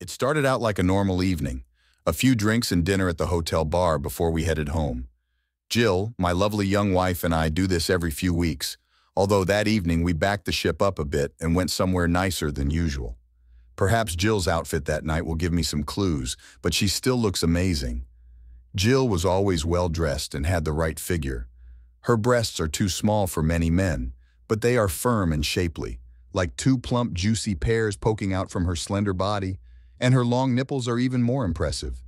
It started out like a normal evening, a few drinks and dinner at the hotel bar before we headed home. Jill, my lovely young wife, and I do this every few weeks, although that evening we backed the ship up a bit and went somewhere nicer than usual. Perhaps Jill's outfit that night will give me some clues, but she still looks amazing. Jill was always well-dressed and had the right figure. Her breasts are too small for many men, but they are firm and shapely, like two plump, juicy pears poking out from her slender body, and her long nipples are even more impressive.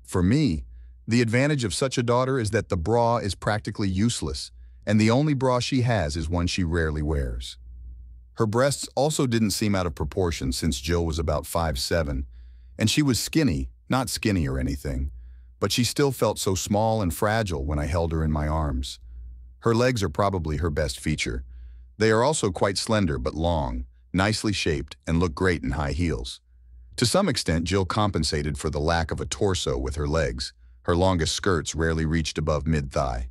For me, the advantage of such a daughter is that the bra is practically useless, and the only bra she has is one she rarely wears. Her breasts also didn't seem out of proportion since Jill was about 5'7", and she was skinny, not skinny or anything, but she still felt so small and fragile when I held her in my arms. Her legs are probably her best feature. They are also quite slender but long, nicely shaped, and look great in high heels. To some extent, Jill compensated for the lack of a torso with her legs. Her longest skirts rarely reached above mid-thigh.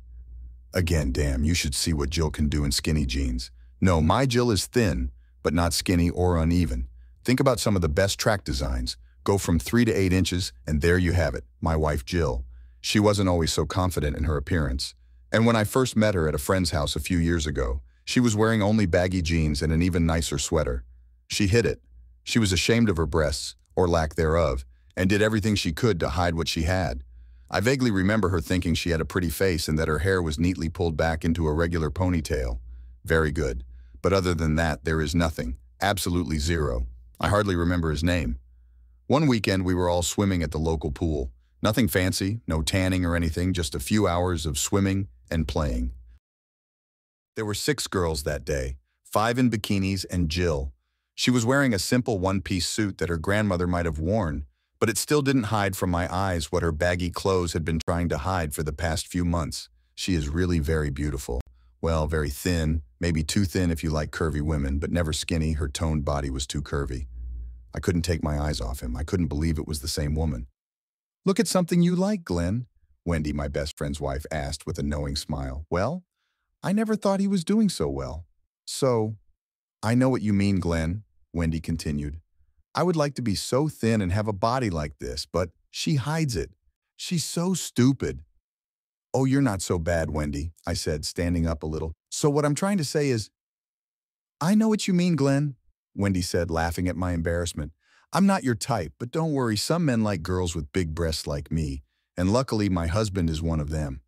Again, damn, you should see what Jill can do in skinny jeans. No, my Jill is thin, but not skinny or uneven. Think about some of the best track designs. Go from 3 to 8 inches, and there you have it, my wife Jill. She wasn't always so confident in her appearance. And when I first met her at a friend's house a few years ago, she was wearing only baggy jeans and an even nicer sweater. She hid it. She was ashamed of her breasts, or lack thereof, and did everything she could to hide what she had. I vaguely remember her thinking she had a pretty face and that her hair was neatly pulled back into a regular ponytail. Very good. But other than that, there is nothing. Absolutely zero. I hardly remember his name. One weekend, we were all swimming at the local pool. Nothing fancy, no tanning or anything, just a few hours of swimming and playing. There were 6 girls that day, 5 in bikinis and Jill. She was wearing a simple one-piece suit that her grandmother might have worn, but it still didn't hide from my eyes what her baggy clothes had been trying to hide for the past few months. She is really very beautiful. Well, very thin, maybe too thin if you like curvy women, but never skinny. Her toned body was too curvy. I couldn't take my eyes off him. I couldn't believe it was the same woman. "Look at something you like, Glenn," Wendy, my best friend's wife, asked with a knowing smile. "Well, I never thought he was doing so well." "So, I know what you mean, Glenn," Wendy continued. "I would like to be so thin and have a body like this, but she hides it. She's so stupid." "Oh, you're not so bad, Wendy," I said, standing up a little. "So what I'm trying to say is—" "I know what you mean, Glenn," Wendy said, laughing at my embarrassment. "I'm not your type, but don't worry, some men like girls with big breasts like me, and luckily my husband is one of them."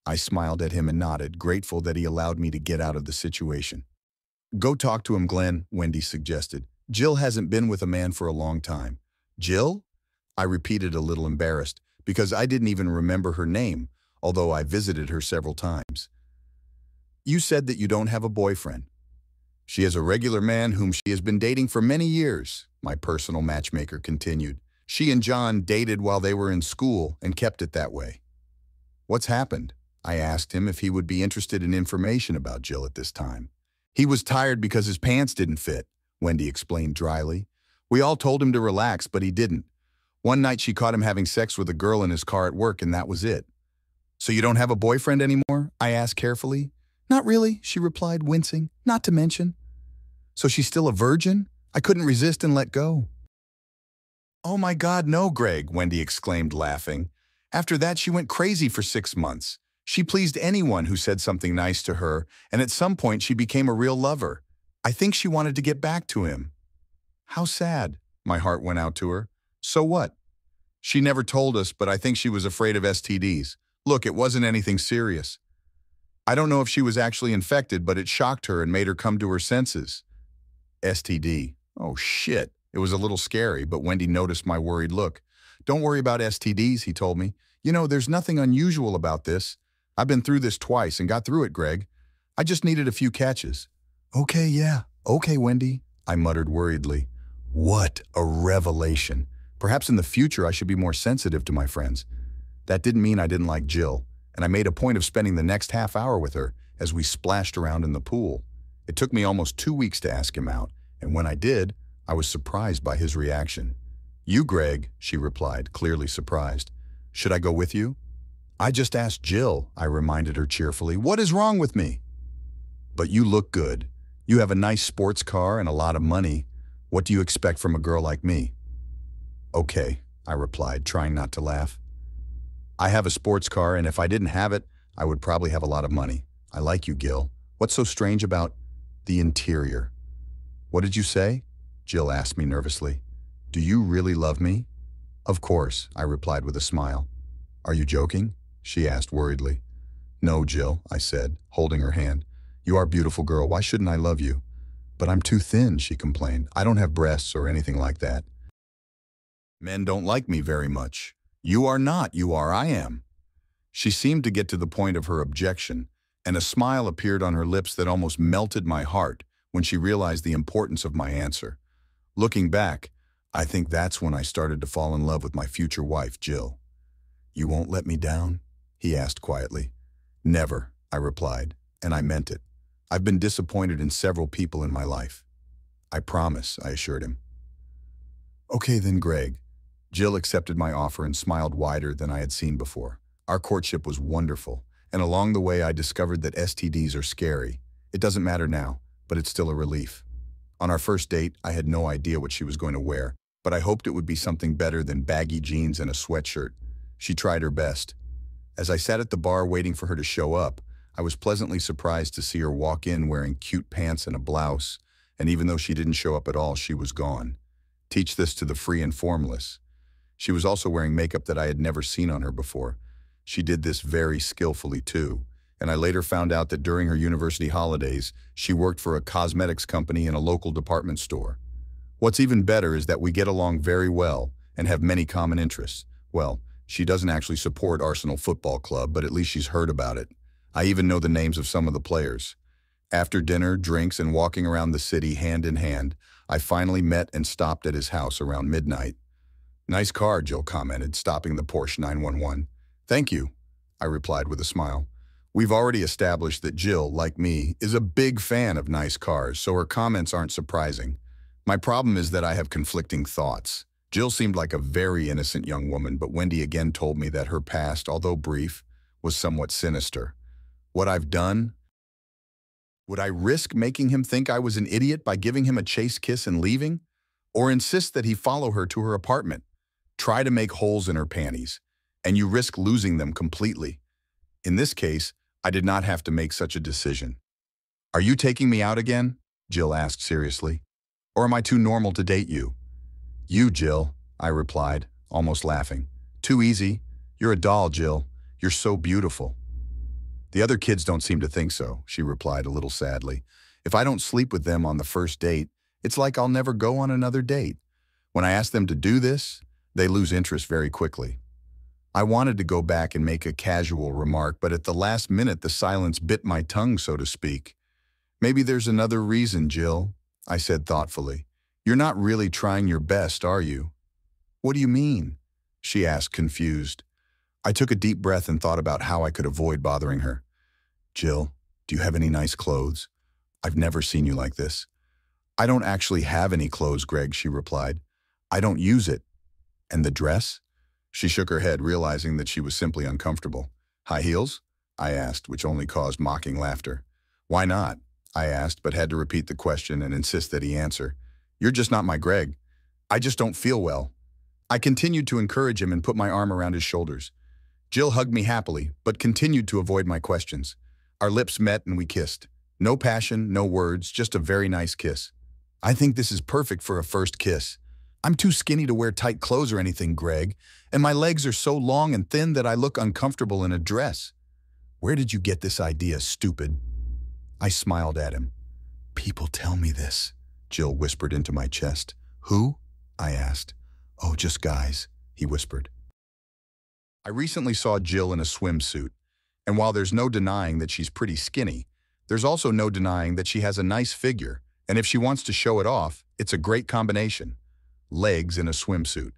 I smiled at him and nodded, grateful that he allowed me to get out of the situation. "Go talk to him, Glenn," Wendy suggested. "Jill hasn't been with a man for a long time." "Jill?" I repeated, a little embarrassed, because I didn't even remember her name, although I visited her several times. "You said that you don't have a boyfriend." "She has a regular man whom she has been dating for many years," my personal matchmaker continued. "She and John dated while they were in school and kept it that way." "What's happened?" I asked him if he would be interested in information about Jill at this time. "He was tired because his pants didn't fit," Wendy explained dryly. "We all told him to relax, but he didn't. One night she caught him having sex with a girl in his car at work, and that was it." "So you don't have a boyfriend anymore?" I asked carefully. "Not really," she replied, wincing. "Not to mention." "So she's still a virgin?" I couldn't resist and let go. "Oh my God, no, Greg," Wendy exclaimed, laughing. "After that, she went crazy for 6 months. She pleased anyone who said something nice to her, and at some point she became a real lover. I think she wanted to get back to him." "How sad." My heart went out to her. "So what?" "She never told us, but I think she was afraid of STDs. Look, it wasn't anything serious. I don't know if she was actually infected, but it shocked her and made her come to her senses." "STD. Oh, shit." It was a little scary, but Wendy noticed my worried look. "Don't worry about STDs," he told me. "You know, there's nothing unusual about this. I've been through this twice and got through it, Greg. I just needed a few catches." "Okay, yeah. Okay, Wendy," I muttered worriedly. What a revelation. Perhaps in the future I should be more sensitive to my friends. That didn't mean I didn't like Jill, and I made a point of spending the next half hour with her as we splashed around in the pool. It took me almost 2 weeks to ask him out, and when I did, I was surprised by his reaction. "You, Greg," she replied, clearly surprised. "Should I go with you?" "I just asked Jill," I reminded her cheerfully. "What is wrong with me?" "But you look good. You have a nice sports car and a lot of money. What do you expect from a girl like me?" Okay, I replied, trying not to laugh. I have a sports car, and if I didn't have it, I would probably have a lot of money. I like you, Gil. What's so strange about the interior? What did you say? Jill asked me nervously. Do you really love me? Of course, I replied with a smile. Are you joking? She asked worriedly. No, Jill, I said, holding her hand. You are a beautiful girl. Why shouldn't I love you? But I'm too thin, she complained. I don't have breasts or anything like that. Men don't like me very much. You are not, you are, I am. She seemed to get to the point of her objection, and a smile appeared on her lips that almost melted my heart when she realized the importance of my answer. Looking back, I think that's when I started to fall in love with my future wife, Jill. You won't let me down? He asked quietly. Never, I replied, and I meant it. I've been disappointed in several people in my life. I promise, I assured him. Okay then, Greg. Jill accepted my offer and smiled wider than I had seen before. Our courtship was wonderful, and along the way I discovered that STDs are scary. It doesn't matter now, but it's still a relief. On our first date, I had no idea what she was going to wear, but I hoped it would be something better than baggy jeans and a sweatshirt. She tried her best. As I sat at the bar waiting for her to show up, I was pleasantly surprised to see her walk in wearing cute pants and a blouse, and even though she didn't show up at all, she was gone. Teach this to the free and formless. She was also wearing makeup that I had never seen on her before. She did this very skillfully too, and I later found out that during her university holidays, she worked for a cosmetics company in a local department store. What's even better is that we get along very well and have many common interests. Well, she doesn't actually support Arsenal Football Club, but at least she's heard about it. I even know the names of some of the players. After dinner, drinks, and walking around the city hand in hand, I finally met and stopped at his house around midnight. Nice car, Jill commented, stopping the Porsche 911. Thank you, I replied with a smile. We've already established that Jill, like me, is a big fan of nice cars, so her comments aren't surprising. My problem is that I have conflicting thoughts. Jill seemed like a very innocent young woman, but Wendy again told me that her past, although brief, was somewhat sinister. What I've done? Would I risk making him think I was an idiot by giving him a chase kiss and leaving? Or insist that he follow her to her apartment? Try to make holes in her panties, and you risk losing them completely. In this case, I did not have to make such a decision. Are you taking me out again? Jill asked seriously. Or am I too normal to date you? You, Jill, I replied, almost laughing. Too easy. You're a doll, Jill. You're so beautiful. The other kids don't seem to think so, she replied a little sadly. If I don't sleep with them on the first date, it's like I'll never go on another date. When I ask them to do this, they lose interest very quickly. I wanted to go back and make a casual remark, but at the last minute the silence bit my tongue, so to speak. Maybe there's another reason, Jill, I said thoughtfully. You're not really trying your best, are you? What do you mean? She asked, confused. I took a deep breath and thought about how I could avoid bothering her. Jill, do you have any nice clothes? I've never seen you like this. I don't actually have any clothes, Greg, she replied. I don't use it. And the dress? She shook her head, realizing that she was simply uncomfortable. High heels? I asked, which only caused mocking laughter. Why not? I asked, but had to repeat the question and insist that he answer. You're just not my Greg. I just don't feel well. I continued to encourage him and put my arm around his shoulders. Jill hugged me happily, but continued to avoid my questions. Our lips met and we kissed. No passion, no words, just a very nice kiss. I think this is perfect for a first kiss. I'm too skinny to wear tight clothes or anything, Greg, and my legs are so long and thin that I look uncomfortable in a dress. Where did you get this idea, stupid? I smiled at him. People tell me this, Jill whispered into my chest. Who? I asked. Oh, just guys, he whispered. I recently saw Jill in a swimsuit, and while there's no denying that she's pretty skinny, there's also no denying that she has a nice figure, and if she wants to show it off, it's a great combination. Legs in a swimsuit.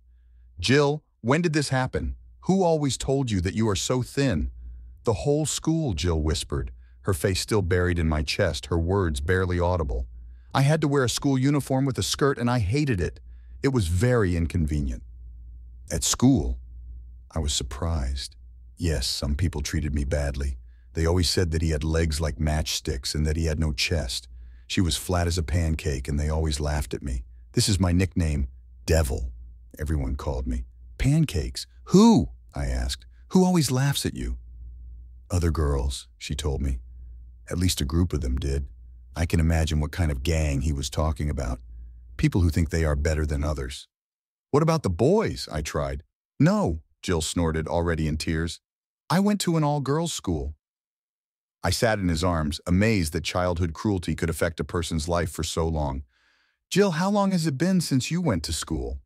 Jill, when did this happen? Who always told you that you are so thin? The whole school, Jill whispered, her face still buried in my chest, her words barely audible. I had to wear a school uniform with a skirt and I hated it. It was very inconvenient. At school? I was surprised. Yes, some people treated me badly. They always said that he had legs like matchsticks and that he had no chest. She was flat as a pancake and they always laughed at me. This is my nickname, Devil. everyone called me. Pancakes. Who? I asked. Who always laughs at you? Other girls, she told me. At least a group of them did. I can imagine what kind of gang he was talking about. People who think they are better than others. What about the boys? I tried. No, Jill snorted, already in tears. I went to an all-girls school. I sat in his arms, amazed that childhood cruelty could affect a person's life for so long. Jill, how long has it been since you went to school?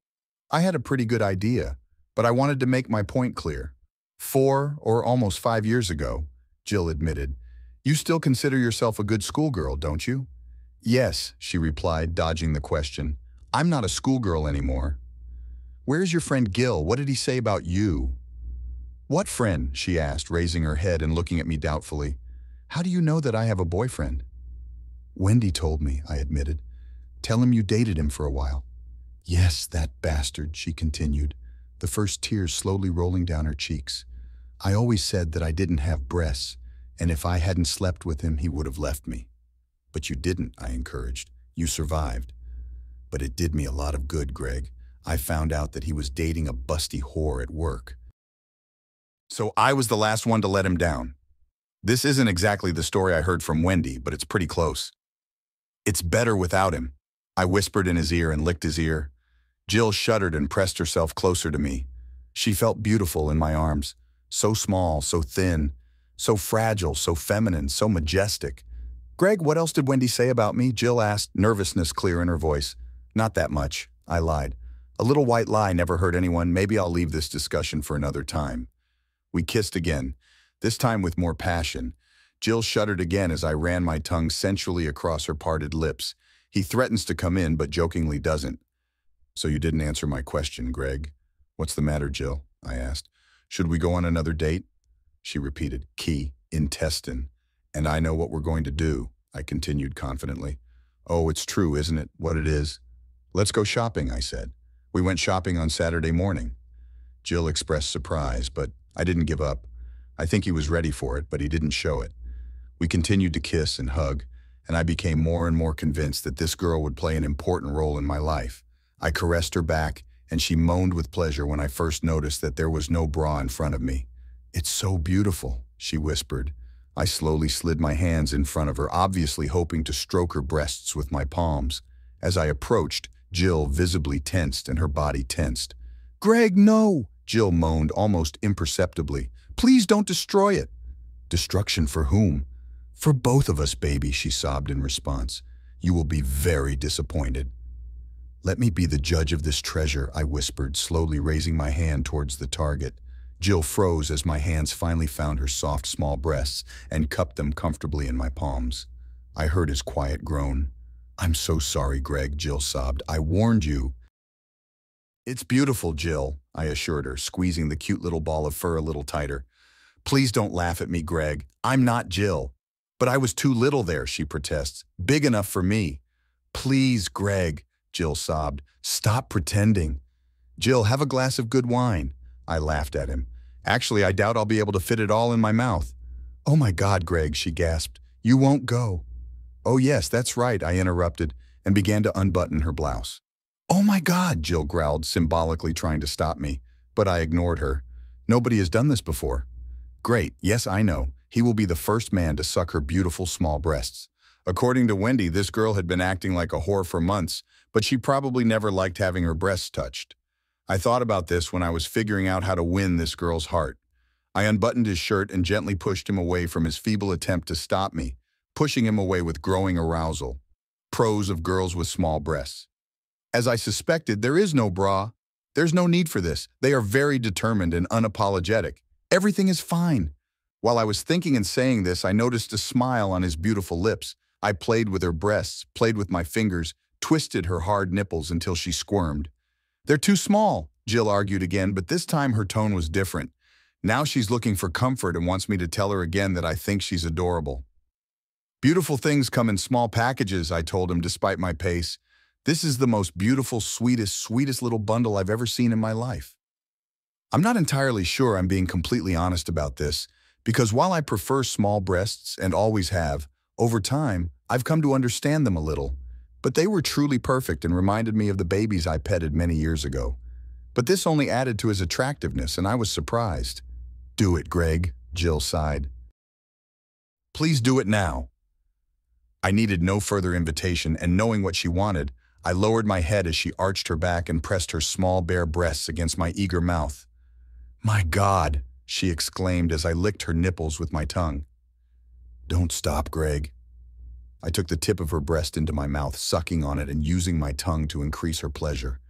I had a pretty good idea, but I wanted to make my point clear. 4 or almost 5 years ago, Jill admitted. You still consider yourself a good schoolgirl, don't you? Yes, she replied, dodging the question. I'm not a schoolgirl anymore. Where's your friend Gil? What did he say about you? What friend? She asked, raising her head and looking at me doubtfully. How do you know that I have a boyfriend? Wendy told me, I admitted. Tell him you dated him for a while. Yes, that bastard, she continued, the first tears slowly rolling down her cheeks. I always said that I didn't have breasts, and if I hadn't slept with him, he would have left me. But you didn't, I encouraged. You survived. But it did me a lot of good, Greg. I found out that he was dating a busty whore at work. So I was the last one to let him down. This isn't exactly the story I heard from Wendy, but it's pretty close. It's better without him. I whispered in his ear and licked his ear. Jill shuddered and pressed herself closer to me. She felt beautiful in my arms, so small, so thin, so fragile, so feminine, so majestic. Greg, what else did Wendy say about me? Jill asked, nervousness clear in her voice. Not that much, I lied. A little white lie never hurt anyone. Maybe I'll leave this discussion for another time. We kissed again, this time with more passion. Jill shuddered again as I ran my tongue sensually across her parted lips. He threatens to come in, but jokingly doesn't. So you didn't answer my question, Greg. What's the matter, Jill? I asked. Should we go on another date? She repeated, key, intestine. And I know what we're going to do, I continued confidently. Oh, it's true, isn't it, what it is? Let's go shopping, I said. We went shopping on Saturday morning. Jill expressed surprise, but I didn't give up. I think he was ready for it, but he didn't show it. We continued to kiss and hug, and I became more and more convinced that this girl would play an important role in my life. I caressed her back, and she moaned with pleasure when I first noticed that there was no bra in front of me. It's so beautiful, she whispered. I slowly slid my hands in front of her, obviously hoping to stroke her breasts with my palms. As I approached, Jill visibly tensed and her body tensed. Greg, no, Jill moaned almost imperceptibly. Please don't destroy it. Destruction for whom? For both of us, baby, she sobbed in response. You will be very disappointed. Let me be the judge of this treasure, I whispered, slowly raising my hand towards the target. Jill froze as my hands finally found her soft, small breasts and cupped them comfortably in my palms. I heard his quiet groan. I'm so sorry, Greg, Jill sobbed. I warned you. It's beautiful, Jill, I assured her, squeezing the cute little ball of fur a little tighter. Please don't laugh at me, Greg. I'm not Jill. But I was too little there, she protests. Big enough for me. Please, Greg, Jill sobbed. Stop pretending. Jill, have a glass of good wine. I laughed at him. Actually, I doubt I'll be able to fit it all in my mouth. Oh my God, Greg, she gasped. You won't go. Oh yes, that's right, I interrupted and began to unbutton her blouse. Oh my God, Jill growled, symbolically trying to stop me, but I ignored her. Nobody has done this before. Great, yes, I know. He will be the first man to suck her beautiful small breasts. According to Wendy, this girl had been acting like a whore for months, but she probably never liked having her breasts touched. I thought about this when I was figuring out how to win this girl's heart. I unbuttoned his shirt and gently pushed him away from his feeble attempt to stop me, pushing him away with growing arousal. Pros of girls with small breasts. As I suspected, there is no bra. There's no need for this. They are very determined and unapologetic. Everything is fine. While I was thinking and saying this, I noticed a smile on his beautiful lips. I played with her breasts, played with my fingers, twisted her hard nipples until she squirmed. They're too small, Jill argued again, but this time her tone was different. Now she's looking for comfort and wants me to tell her again that I think she's adorable. Beautiful things come in small packages, I told him despite my pace. This is the most beautiful, sweetest little bundle I've ever seen in my life. I'm not entirely sure I'm being completely honest about this, because while I prefer small breasts and always have, over time, I've come to understand them a little. But they were truly perfect and reminded me of the babies I petted many years ago. But this only added to his attractiveness, and I was surprised. "Do it, Greg," Jill sighed. "Please do it now." I needed no further invitation, and knowing what she wanted, I lowered my head as she arched her back and pressed her small bare breasts against my eager mouth. "My God," she exclaimed as I licked her nipples with my tongue. "Don't stop, Greg." I took the tip of her breast into my mouth, sucking on it and using my tongue to increase her pleasure.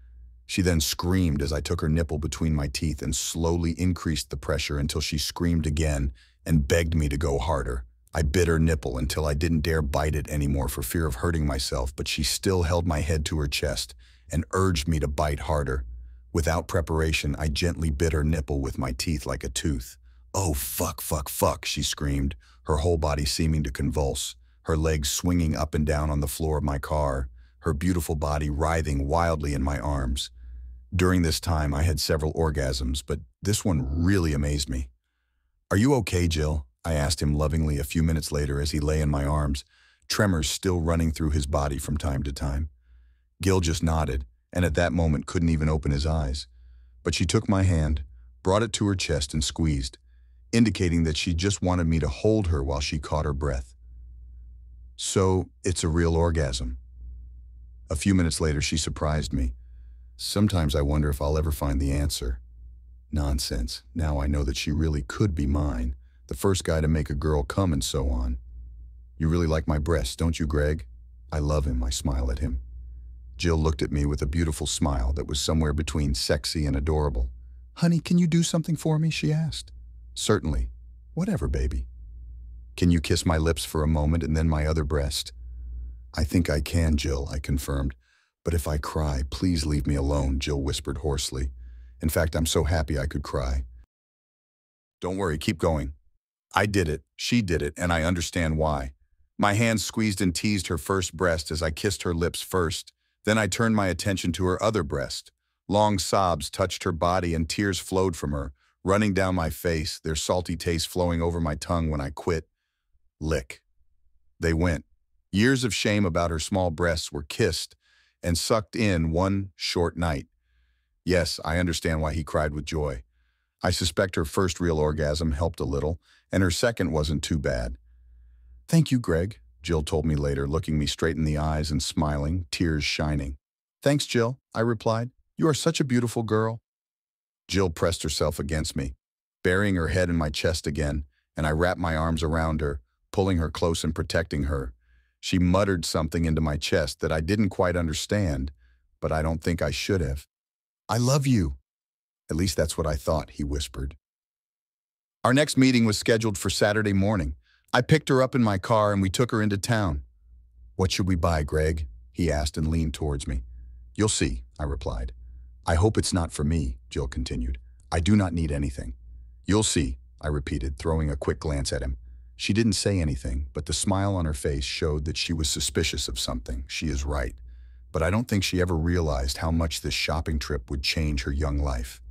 She then screamed as I took her nipple between my teeth and slowly increased the pressure until she screamed again and begged me to go harder. I bit her nipple until I didn't dare bite it anymore for fear of hurting myself, but she still held my head to her chest and urged me to bite harder. Without preparation, I gently bit her nipple with my teeth like a tooth. "Oh, fuck, fuck, fuck," she screamed, her whole body seeming to convulse, her legs swinging up and down on the floor of my car, her beautiful body writhing wildly in my arms. During this time, I had several orgasms, but this one really amazed me. "Are you okay, Jill?" I asked him lovingly a few minutes later as he lay in my arms, tremors still running through his body from time to time. Gil just nodded, and at that moment couldn't even open his eyes. But she took my hand, brought it to her chest and squeezed, indicating that she just wanted me to hold her while she caught her breath. "So, it's a real orgasm." A few minutes later, she surprised me. "Sometimes I wonder if I'll ever find the answer." Nonsense. Now I know that she really could be mine, the first guy to make a girl come and so on. "You really like my breasts, don't you, Greg?" "I love him," I smile at him. Jill looked at me with a beautiful smile that was somewhere between sexy and adorable. "Honey, can you do something for me?" she asked. "Certainly. Whatever, baby." "Can you kiss my lips for a moment and then my other breast?" "I think I can, Jill," I confirmed. "But if I cry, please leave me alone," Jill whispered hoarsely. "In fact, I'm so happy I could cry." "Don't worry, keep going." I did it, she did it, and I understand why. My hands squeezed and teased her first breast as I kissed her lips first. Then I turned my attention to her other breast. Long sobs touched her body and tears flowed from her, running down my face, their salty taste flowing over my tongue when I quit. Lick. They went. Years of shame about her small breasts were kissed and sucked in one short night. Yes, I understand why he cried with joy. I suspect her first real orgasm helped a little, and her second wasn't too bad. "Thank you, Greg," Jill told me later, looking me straight in the eyes and smiling, tears shining. "Thanks, Jill," I replied. "You are such a beautiful girl." Jill pressed herself against me, burying her head in my chest again, and I wrapped my arms around her, pulling her close and protecting her. She muttered something into my chest that I didn't quite understand, but I don't think I should have. "I love you." "At least that's what I thought," he whispered. Our next meeting was scheduled for Saturday morning. I picked her up in my car and we took her into town. "What should we buy, Greg?" he asked and leaned towards me. "You'll see," I replied. "I hope it's not for me," Jill continued. "I do not need anything." "You'll see," I repeated, throwing a quick glance at him. She didn't say anything, but the smile on her face showed that she was suspicious of something. She is right. But I don't think she ever realized how much this shopping trip would change her young life.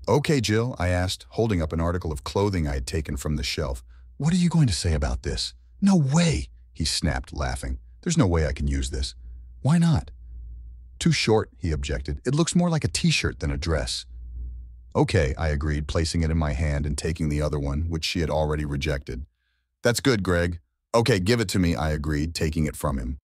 "Okay, Jill," I asked, holding up an article of clothing I had taken from the shelf. "What are you going to say about this?" "No way," he snapped, laughing. "There's no way I can use this." "Why not?" "Too short," he objected. "It looks more like a t-shirt than a dress." "Okay," I agreed, placing it in my hand and taking the other one, which she had already rejected. "That's good, Greg." "Okay, give it to me," I agreed, taking it from him.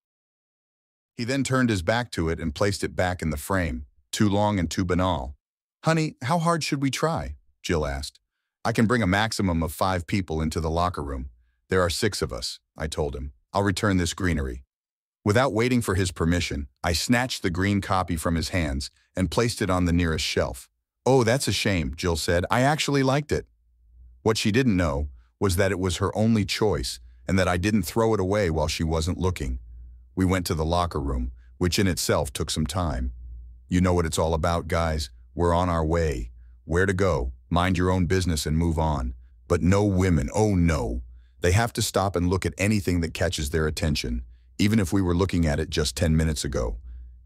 He then turned his back to it and placed it back in the frame. Too long and too banal. "Honey, how hard should we try?" Jill asked. "I can bring a maximum of 5 people into the locker room. There are 6 of us," I told him. "I'll return this greenery." Without waiting for his permission, I snatched the green copy from his hands and placed it on the nearest shelf. "Oh, that's a shame," Jill said. "I actually liked it." What she didn't know was that it was her only choice and that I didn't throw it away while she wasn't looking. We went to the locker room, which in itself took some time. You know what it's all about, guys. We're on our way. Where to go? Mind your own business and move on. But no women, oh no. They have to stop and look at anything that catches their attention, even if we were looking at it just 10 minutes ago.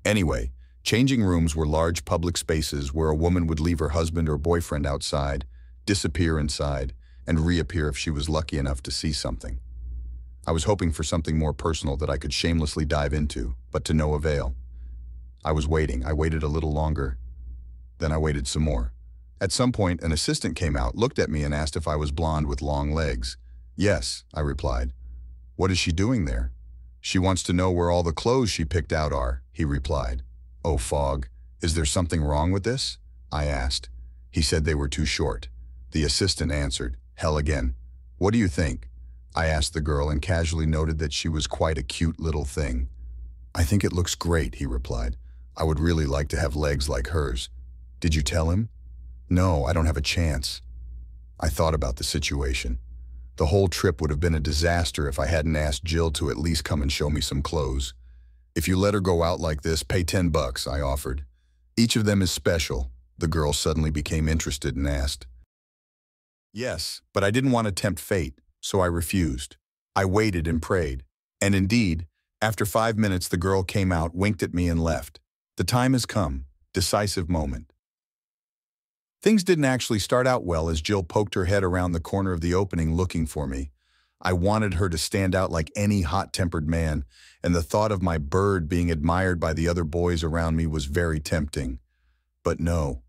Anyway, changing rooms were large public spaces where a woman would leave her husband or boyfriend outside, disappear inside, and reappear if she was lucky enough to see something. I was hoping for something more personal that I could shamelessly dive into, but to no avail. I was waiting. I waited a little longer. Then I waited some more. At some point, an assistant came out, looked at me, and asked if I was blonde with long legs. Yes, I replied. What is she doing there? She wants to know where all the clothes she picked out are, he replied. Oh, fog. Is there something wrong with this? I asked. He said they were too short. The assistant answered, hell again. What do you think? I asked the girl and casually noted that she was quite a cute little thing. I think it looks great, he replied. I would really like to have legs like hers. Did you tell him? No, I don't have a chance. I thought about the situation. The whole trip would have been a disaster if I hadn't asked Jill to at least come and show me some clothes. If you let her go out like this, pay $10, I offered. Each of them is special. The girl suddenly became interested and asked. Yes, but I didn't want to tempt fate, so I refused. I waited and prayed. And indeed, after 5 minutes, the girl came out, winked at me, and left. The time has come. Decisive moment. Things didn't actually start out well as Jill poked her head around the corner of the opening looking for me. I wanted her to stand out like any hot-tempered man, and the thought of my bird being admired by the other boys around me was very tempting. But no.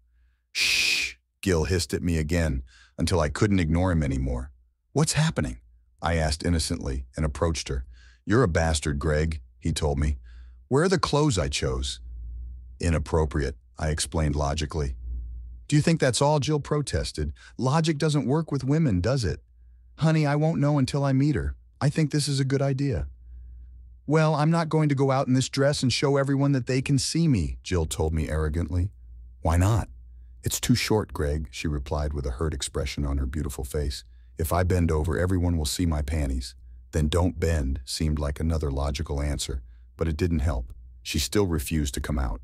Shh, Gil hissed at me again until I couldn't ignore him anymore. What's happening? I asked innocently and approached her. You're a bastard, Greg, he told me. Where are the clothes I chose? Inappropriate, I explained logically. Do you think that's all? Jill protested. Logic doesn't work with women, does it? Honey, I won't know until I meet her. I think this is a good idea. Well, I'm not going to go out in this dress and show everyone that they can see me, Jill told me arrogantly. Why not? It's too short, Greg, she replied with a hurt expression on her beautiful face. If I bend over, everyone will see my panties. Then don't bend seemed like another logical answer, but it didn't help. She still refused to come out.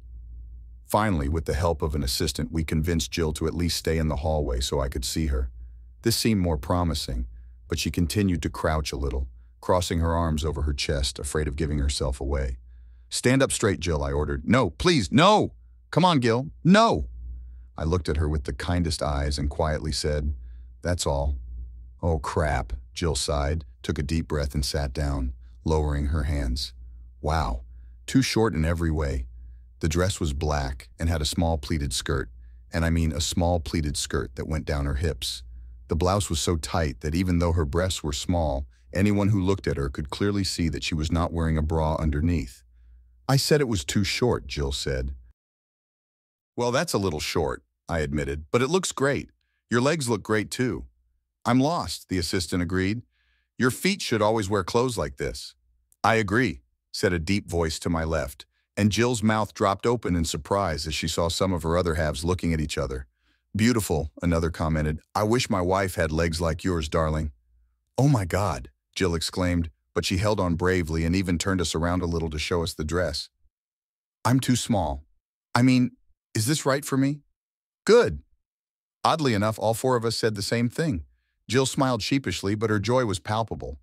Finally, with the help of an assistant, we convinced Jill to at least stay in the hallway so I could see her. This seemed more promising, but she continued to crouch a little, crossing her arms over her chest, afraid of giving herself away. Stand up straight, Jill, I ordered. No, please, no! Come on, Gil, no! I looked at her with the kindest eyes and quietly said, That's all. Oh, crap, Jill sighed, took a deep breath and sat down, lowering her hands. Wow, too short in every way. The dress was black and had a small pleated skirt, and I mean a small pleated skirt that went down her hips. The blouse was so tight that even though her breasts were small, anyone who looked at her could clearly see that she was not wearing a bra underneath. I said it was too short, Jill said. Well, that's a little short, I admitted, but it looks great. Your legs look great too. I'm lost, the assistant agreed. Your feet should always wear clothes like this. I agree, said a deep voice to my left, and Jill's mouth dropped open in surprise as she saw some of her other halves looking at each other. Beautiful, another commented. I wish my wife had legs like yours, darling. Oh my God, Jill exclaimed, but she held on bravely and even turned us around a little to show us the dress. I'm too small. I mean, is this right for me? Good. Oddly enough, all four of us said the same thing. Jill smiled sheepishly, but her joy was palpable.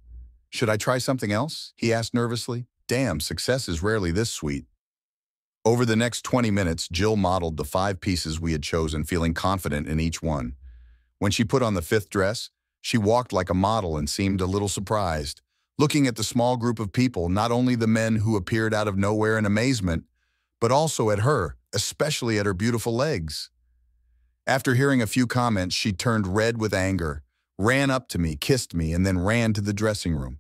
Should I try something else? He asked nervously. Damn, success is rarely this sweet. Over the next 20 minutes, Jill modeled the 5 pieces we had chosen, feeling confident in each one. When she put on the 5th dress, she walked like a model and seemed a little surprised, looking at the small group of people, not only the men who appeared out of nowhere in amazement, but also at her, especially at her beautiful legs. After hearing a few comments, she turned red with anger, ran up to me, kissed me, and then ran to the dressing room.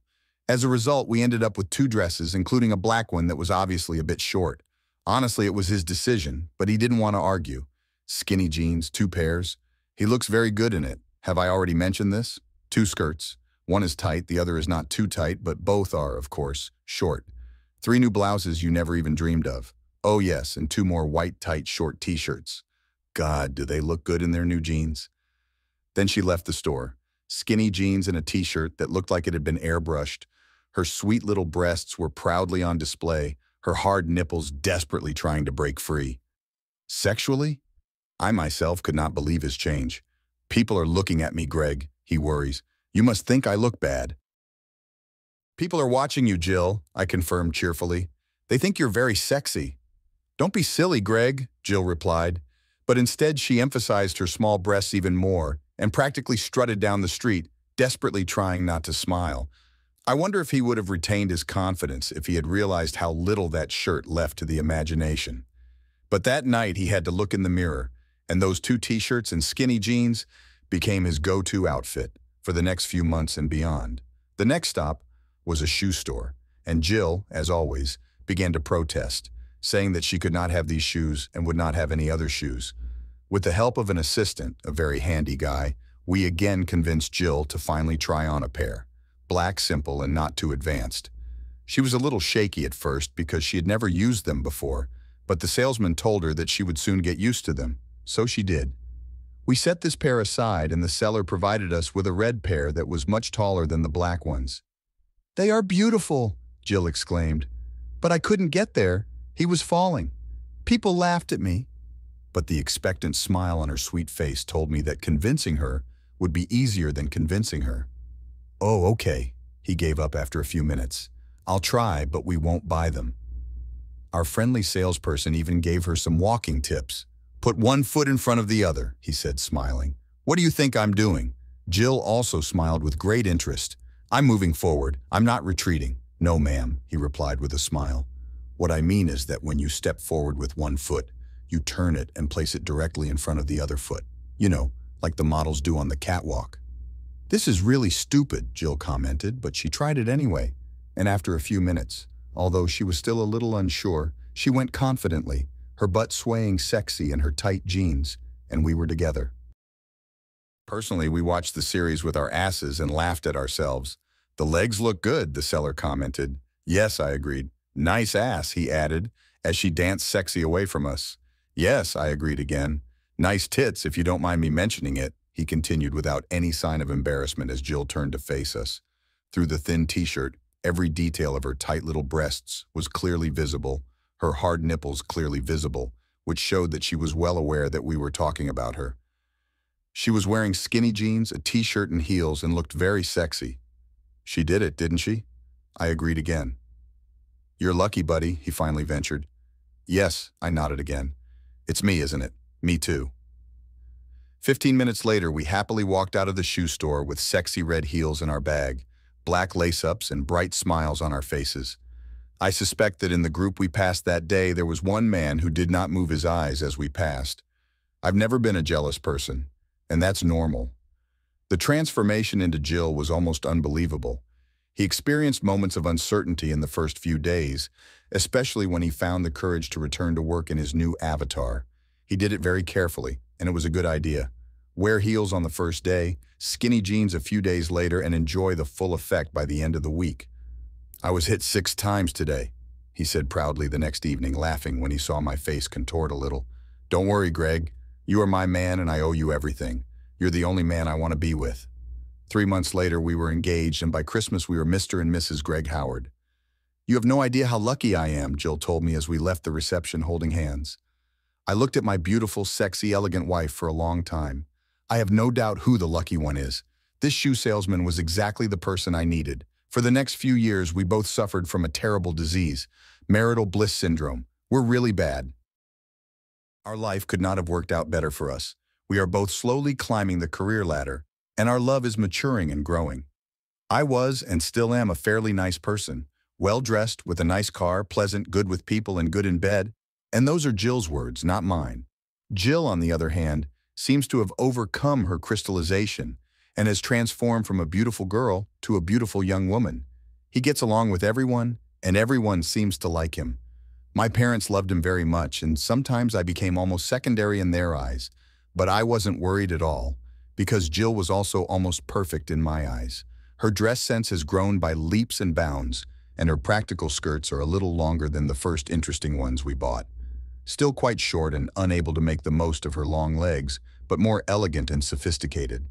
As a result, we ended up with 2 dresses, including a black one that was obviously a bit short. Honestly, it was his decision, but he didn't want to argue. Skinny jeans, 2 pairs. He looks very good in it. Have I already mentioned this? 2 skirts. One is tight, the other is not too tight, but both are, of course, short. 3 new blouses you never even dreamed of. Oh yes, and 2 more white, tight, short t-shirts. God, do they look good in their new jeans? Then she left the store. Skinny jeans and a t-shirt that looked like it had been airbrushed. Her sweet little breasts were proudly on display, her hard nipples desperately trying to break free. Sexually? I myself could not believe his change. People are looking at me, Greg, he worries. You must think I look bad. People are watching you, Jill, I confirmed cheerfully. They think you're very sexy. Don't be silly, Greg, Jill replied. But instead she emphasized her small breasts even more and practically strutted down the street, desperately trying not to smile. I wonder if he would have retained his confidence if he had realized how little that shirt left to the imagination. But that night he had to look in the mirror, and those two t-shirts and skinny jeans became his go-to outfit for the next few months and beyond. The next stop was a shoe store, and Jill, as always, began to protest, saying that she could not have these shoes and would not have any other shoes. With the help of an assistant, a very handy guy, we again convinced Jill to finally try on a pair. Black, simple, and not too advanced. She was a little shaky at first because she had never used them before, but the salesman told her that she would soon get used to them, so she did. We set this pair aside and the seller provided us with a red pair that was much taller than the black ones. "They are beautiful," Jill exclaimed. "But I couldn't get there. He was falling. People laughed at me." But the expectant smile on her sweet face told me that convincing her would be easier than convincing her. "Oh, okay," he gave up after a few minutes. "I'll try, but we won't buy them." Our friendly salesperson even gave her some walking tips. "Put one foot in front of the other," he said, smiling. "What do you think I'm doing?" Jill also smiled with great interest. "I'm moving forward. I'm not retreating." "No, ma'am," he replied with a smile. "What I mean is that when you step forward with one foot, you turn it and place it directly in front of the other foot. You know, like the models do on the catwalk." "This is really stupid," Jill commented, but she tried it anyway. And after a few minutes, although she was still a little unsure, she went confidently, her butt swaying sexy in her tight jeans, and we were together. Personally, we watched the series with our asses and laughed at ourselves. "The legs look good," the seller commented. "Yes," I agreed. "Nice ass," he added, as she danced sexy away from us. "Yes," I agreed again. "Nice tits, if you don't mind me mentioning it," he continued without any sign of embarrassment as Jill turned to face us. Through the thin t-shirt, every detail of her tight little breasts was clearly visible, her hard nipples clearly visible, which showed that she was well aware that we were talking about her. She was wearing skinny jeans, a t-shirt and heels, and looked very sexy. "She did it, didn't she?" I agreed again. "You're lucky, buddy," he finally ventured. "Yes," I nodded again. "It's me, isn't it? Me too." 15 minutes later, we happily walked out of the shoe store with sexy red heels in our bag, black lace-ups and bright smiles on our faces. I suspect that in the group we passed that day, there was one man who did not move his eyes as we passed. I've never been a jealous person, and that's normal. The transformation into Jill was almost unbelievable. He experienced moments of uncertainty in the first few days, especially when he found the courage to return to work in his new avatar. He did it very carefully, and it was a good idea. Wear heels on the first day, skinny jeans a few days later, and enjoy the full effect by the end of the week. "I was hit 6 times today," he said proudly the next evening, laughing when he saw my face contort a little. "Don't worry, Greg. You are my man and I owe you everything. You're the only man I want to be with." 3 months later, we were engaged, and by Christmas we were Mr. and Mrs. Greg Howard. "You have no idea how lucky I am," Jill told me as we left the reception holding hands. I looked at my beautiful, sexy, elegant wife for a long time. I have no doubt who the lucky one is. This shoe salesman was exactly the person I needed. For the next few years, we both suffered from a terrible disease, marital bliss syndrome. We're really bad. Our life could not have worked out better for us. We are both slowly climbing the career ladder, and our love is maturing and growing. I was and still am a fairly nice person, well-dressed, with a nice car, pleasant, good with people, and good in bed. And those are Jill's words, not mine. Jill, on the other hand, seems to have overcome her crystallization and has transformed from a beautiful girl to a beautiful young woman. He gets along with everyone, and everyone seems to like him. My parents loved him very much, and sometimes I became almost secondary in their eyes. But I wasn't worried at all, because Jill was also almost perfect in my eyes. Her dress sense has grown by leaps and bounds, and her practical skirts are a little longer than the first interesting ones we bought. Still quite short and unable to make the most of her long legs, but more elegant and sophisticated.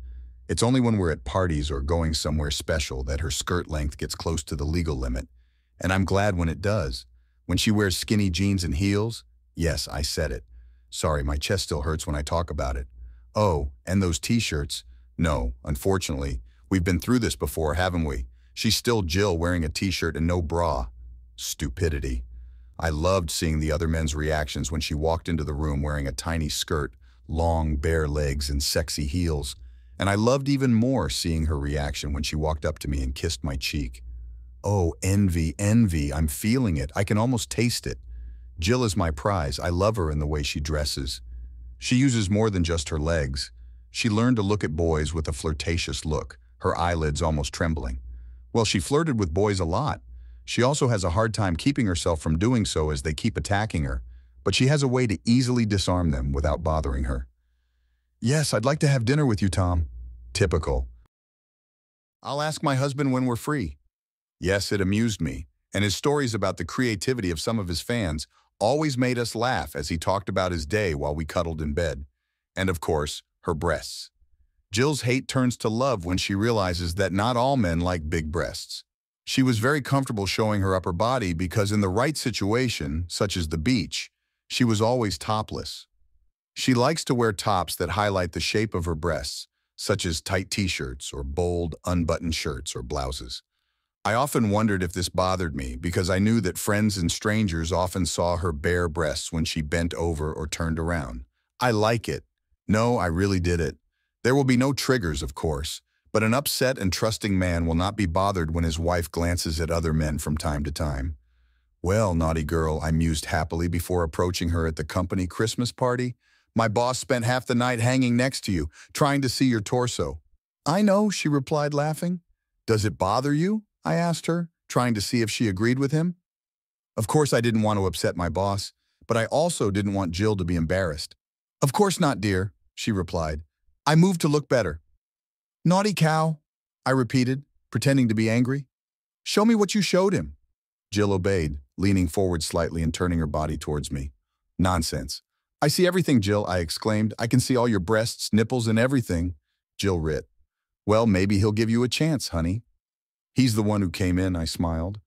It's only when we're at parties or going somewhere special that her skirt length gets close to the legal limit, and I'm glad when it does. When she wears skinny jeans and heels, yes, I said it. Sorry, my chest still hurts when I talk about it. Oh, and those t-shirts. No, unfortunately, we've been through this before, haven't we? She's still Jill wearing a t-shirt and no bra. Stupidity. I loved seeing the other men's reactions when she walked into the room wearing a tiny skirt, long, bare legs, and sexy heels. And I loved even more seeing her reaction when she walked up to me and kissed my cheek. Oh, envy, envy, I'm feeling it. I can almost taste it. Jill is my prize. I love her in the way she dresses. She uses more than just her legs. She learned to look at boys with a flirtatious look, her eyelids almost trembling. Well, she flirted with boys a lot. She also has a hard time keeping herself from doing so as they keep attacking her, but she has a way to easily disarm them without bothering her. Yes, I'd like to have dinner with you, Tom. Typical. I'll ask my husband when we're free. Yes, it amused me, and his stories about the creativity of some of his fans always made us laugh as he talked about his day while we cuddled in bed. And of course, her breasts. Jill's hate turns to love when she realizes that not all men like big breasts. She was very comfortable showing her upper body because in the right situation, such as the beach, she was always topless. She likes to wear tops that highlight the shape of her breasts, such as tight t-shirts or bold, unbuttoned shirts or blouses. I often wondered if this bothered me because I knew that friends and strangers often saw her bare breasts when she bent over or turned around. I like it. No, I really did it. There will be no triggers, of course, but an upset and trusting man will not be bothered when his wife glances at other men from time to time. Well, naughty girl, I mused happily before approaching her at the company Christmas party. My boss spent half the night hanging next to you, trying to see your torso. I know, she replied, laughing. Does it bother you? I asked her, trying to see if she agreed with him. Of course, I didn't want to upset my boss, but I also didn't want Jill to be embarrassed. Of course not, dear, she replied. I moved to look better. Naughty cow, I repeated, pretending to be angry. Show me what you showed him. Jill obeyed, leaning forward slightly and turning her body towards me. Nonsense. I see everything, Jill, I exclaimed. I can see all your breasts, nipples, and everything. Jill writ. Well, maybe he'll give you a chance, honey. He's the one who came in, I smiled.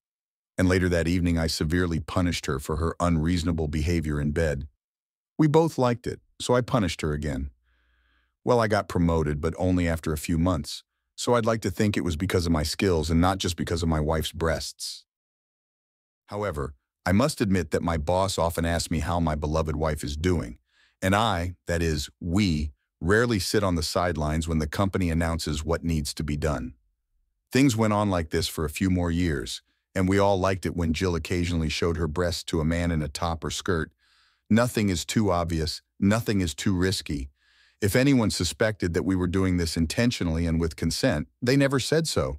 And later that evening, I severely punished her for her unreasonable behavior in bed. We both liked it, so I punished her again. Well, I got promoted, but only after a few months, so I'd like to think it was because of my skills and not just because of my wife's breasts. However, I must admit that my boss often asks me how my beloved wife is doing, and I, that is, we, rarely sit on the sidelines when the company announces what needs to be done. Things went on like this for a few more years, and we all liked it when Jill occasionally showed her breasts to a man in a top or skirt. Nothing is too obvious, nothing is too risky. If anyone suspected that we were doing this intentionally and with consent, they never said so.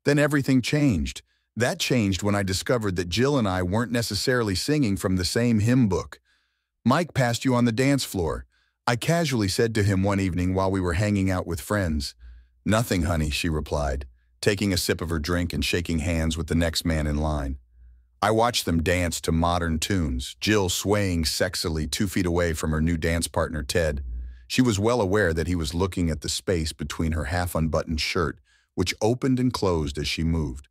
Then everything changed. That changed when I discovered that Jill and I weren't necessarily singing from the same hymn book. Mike passed you on the dance floor. I casually said to him one evening while we were hanging out with friends. Nothing, honey, she replied, taking a sip of her drink and shaking hands with the next man in line. I watched them dance to modern tunes, Jill swaying sexily 2 feet away from her new dance partner, Ted. She was well aware that he was looking at the space between her half-unbuttoned shirt, which opened and closed as she moved.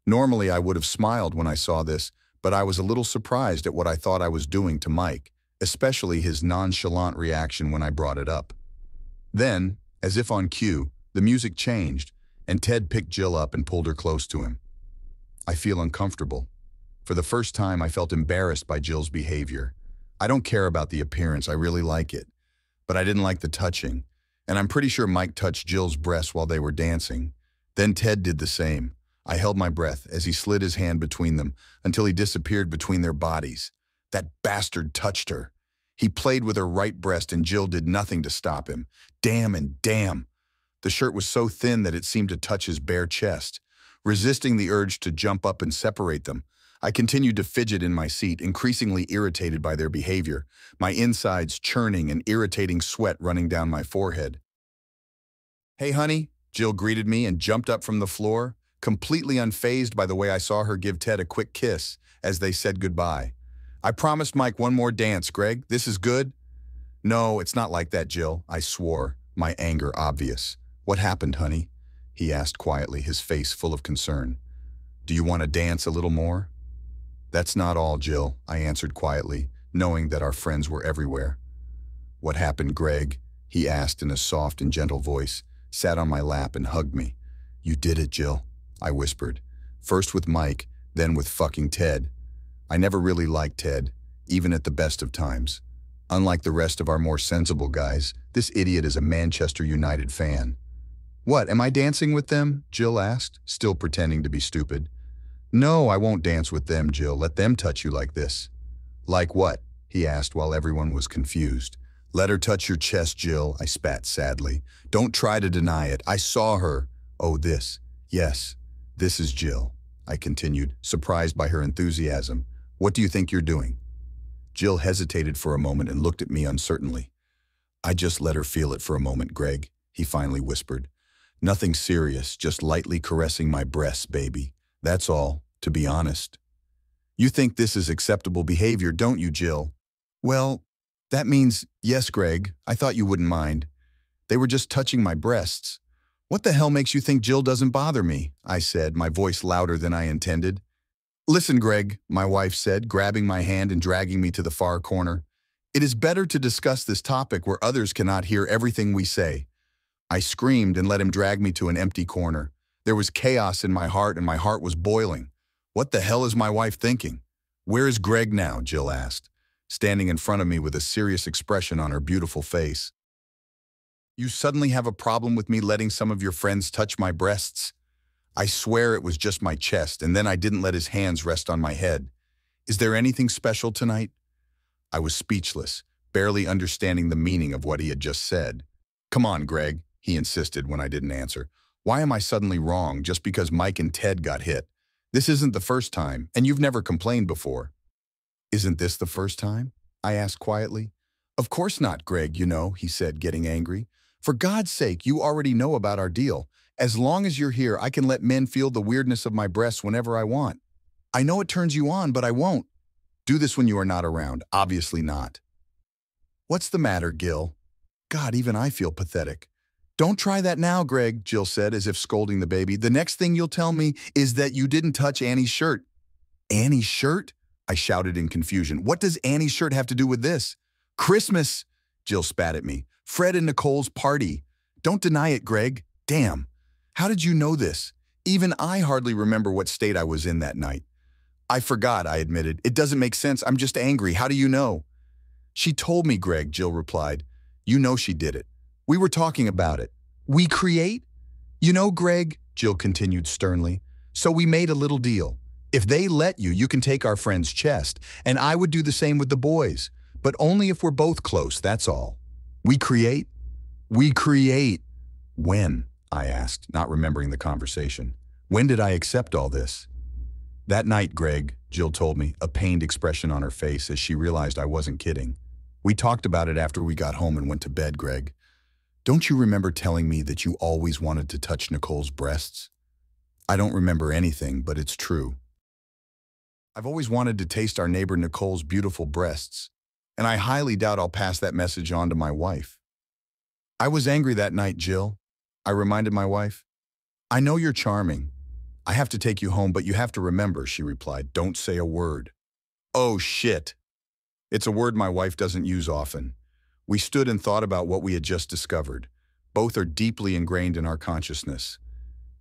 Normally, I would have smiled when I saw this, but I was a little surprised at what I thought I was doing to Mike, especially his nonchalant reaction when I brought it up. Then, as if on cue, the music changed, and Ted picked Jill up and pulled her close to him. I feel uncomfortable. For the first time, I felt embarrassed by Jill's behavior. I don't care about the appearance, I really like it. But I didn't like the touching, and I'm pretty sure Mike touched Jill's breasts while they were dancing. Then Ted did the same. I held my breath as he slid his hand between them until he disappeared between their bodies. That bastard touched her. He played with her right breast and Jill did nothing to stop him. Damn and damn. The shirt was so thin that it seemed to touch his bare chest. Resisting the urge to jump up and separate them, I continued to fidget in my seat, increasingly irritated by their behavior, my insides churning and irritating sweat running down my forehead. Hey, honey, Jill greeted me and jumped up from the floor, completely unfazed by the way I saw her give Ted a quick kiss as they said goodbye. I promised Mike one more dance, Greg. This is good? No, it's not like that, Jill, I swore, my anger obvious. What happened, honey? He asked quietly, his face full of concern. Do you want to dance a little more? That's not all, Jill, I answered quietly, knowing that our friends were everywhere. What happened, Greg? He asked in a soft and gentle voice, sat on my lap and hugged me. You did it, Jill, I whispered. First with Mike, then with fucking Ted. I never really liked Ted, even at the best of times. Unlike the rest of our more sensible guys, this idiot is a Manchester United fan. What, am I dancing with them? Jill asked, still pretending to be stupid. No, I won't dance with them, Jill. Let them touch you like this. Like what? He asked while everyone was confused. Let her touch your chest, Jill, I spat sadly. Don't try to deny it. I saw her. Oh, this. Yes, this is Jill, I continued, surprised by her enthusiasm. What do you think you're doing? Jill hesitated for a moment and looked at me uncertainly. I just let her feel it for a moment, Greg, he finally whispered. Nothing serious, just lightly caressing my breasts, baby. That's all, to be honest. You think this is acceptable behavior, don't you, Jill? Well, that means, yes, Greg, I thought you wouldn't mind. They were just touching my breasts. What the hell makes you think Jill doesn't bother me? I said, my voice louder than I intended. Listen, Greg, my wife said, grabbing my hand and dragging me to the far corner. It is better to discuss this topic where others cannot hear everything we say. I screamed and let him drag me to an empty corner. There was chaos in my heart and my heart was boiling. What the hell is my wife thinking? Where is Greg now? Jill asked, standing in front of me with a serious expression on her beautiful face. You suddenly have a problem with me letting some of your friends touch my breasts? I swear it was just my chest, and then I didn't let his hands rest on my head. Is there anything special tonight? I was speechless, barely understanding the meaning of what he had just said. Come on, Greg, he insisted when I didn't answer. Why am I suddenly wrong just because Mike and Ted got hit? This isn't the first time, and you've never complained before. Isn't this the first time? I asked quietly. Of course not, Greg, you know, he said, getting angry. For God's sake, you already know about our deal. As long as you're here, I can let men feel the weirdness of my breasts whenever I want. I know it turns you on, but I won't. Do this when you are not around. Obviously not. What's the matter, Gil? God, even I feel pathetic. Don't try that now, Greg, Jill said, as if scolding the baby. The next thing you'll tell me is that you didn't touch Annie's shirt. Annie's shirt? I shouted in confusion. What does Annie's shirt have to do with this? Christmas, Jill spat at me. Fred and Nicole's party. Don't deny it, Greg. Damn. How did you know this? Even I hardly remember what state I was in that night. I forgot, I admitted. It doesn't make sense. I'm just angry. How do you know? She told me, Greg, Jill replied. You know she did it. We were talking about it. We create? You know, Greg, Jill continued sternly, so we made a little deal. If they let you, you can take our friend's chest, and I would do the same with the boys, but only if we're both close, that's all. We create? We create. When? I asked, not remembering the conversation. When did I accept all this? That night, Greg, Jill told me, a pained expression on her face as she realized I wasn't kidding. We talked about it after we got home and went to bed, Greg. Don't you remember telling me that you always wanted to touch Nicole's breasts? I don't remember anything, but it's true. I've always wanted to taste our neighbor Nicole's beautiful breasts, and I highly doubt I'll pass that message on to my wife. I was angry that night, Jill, I reminded my wife. I know you're charming. I have to take you home, but you have to remember, she replied. Don't say a word. Oh, shit. It's a word my wife doesn't use often. We stood and thought about what we had just discovered. Both are deeply ingrained in our consciousness.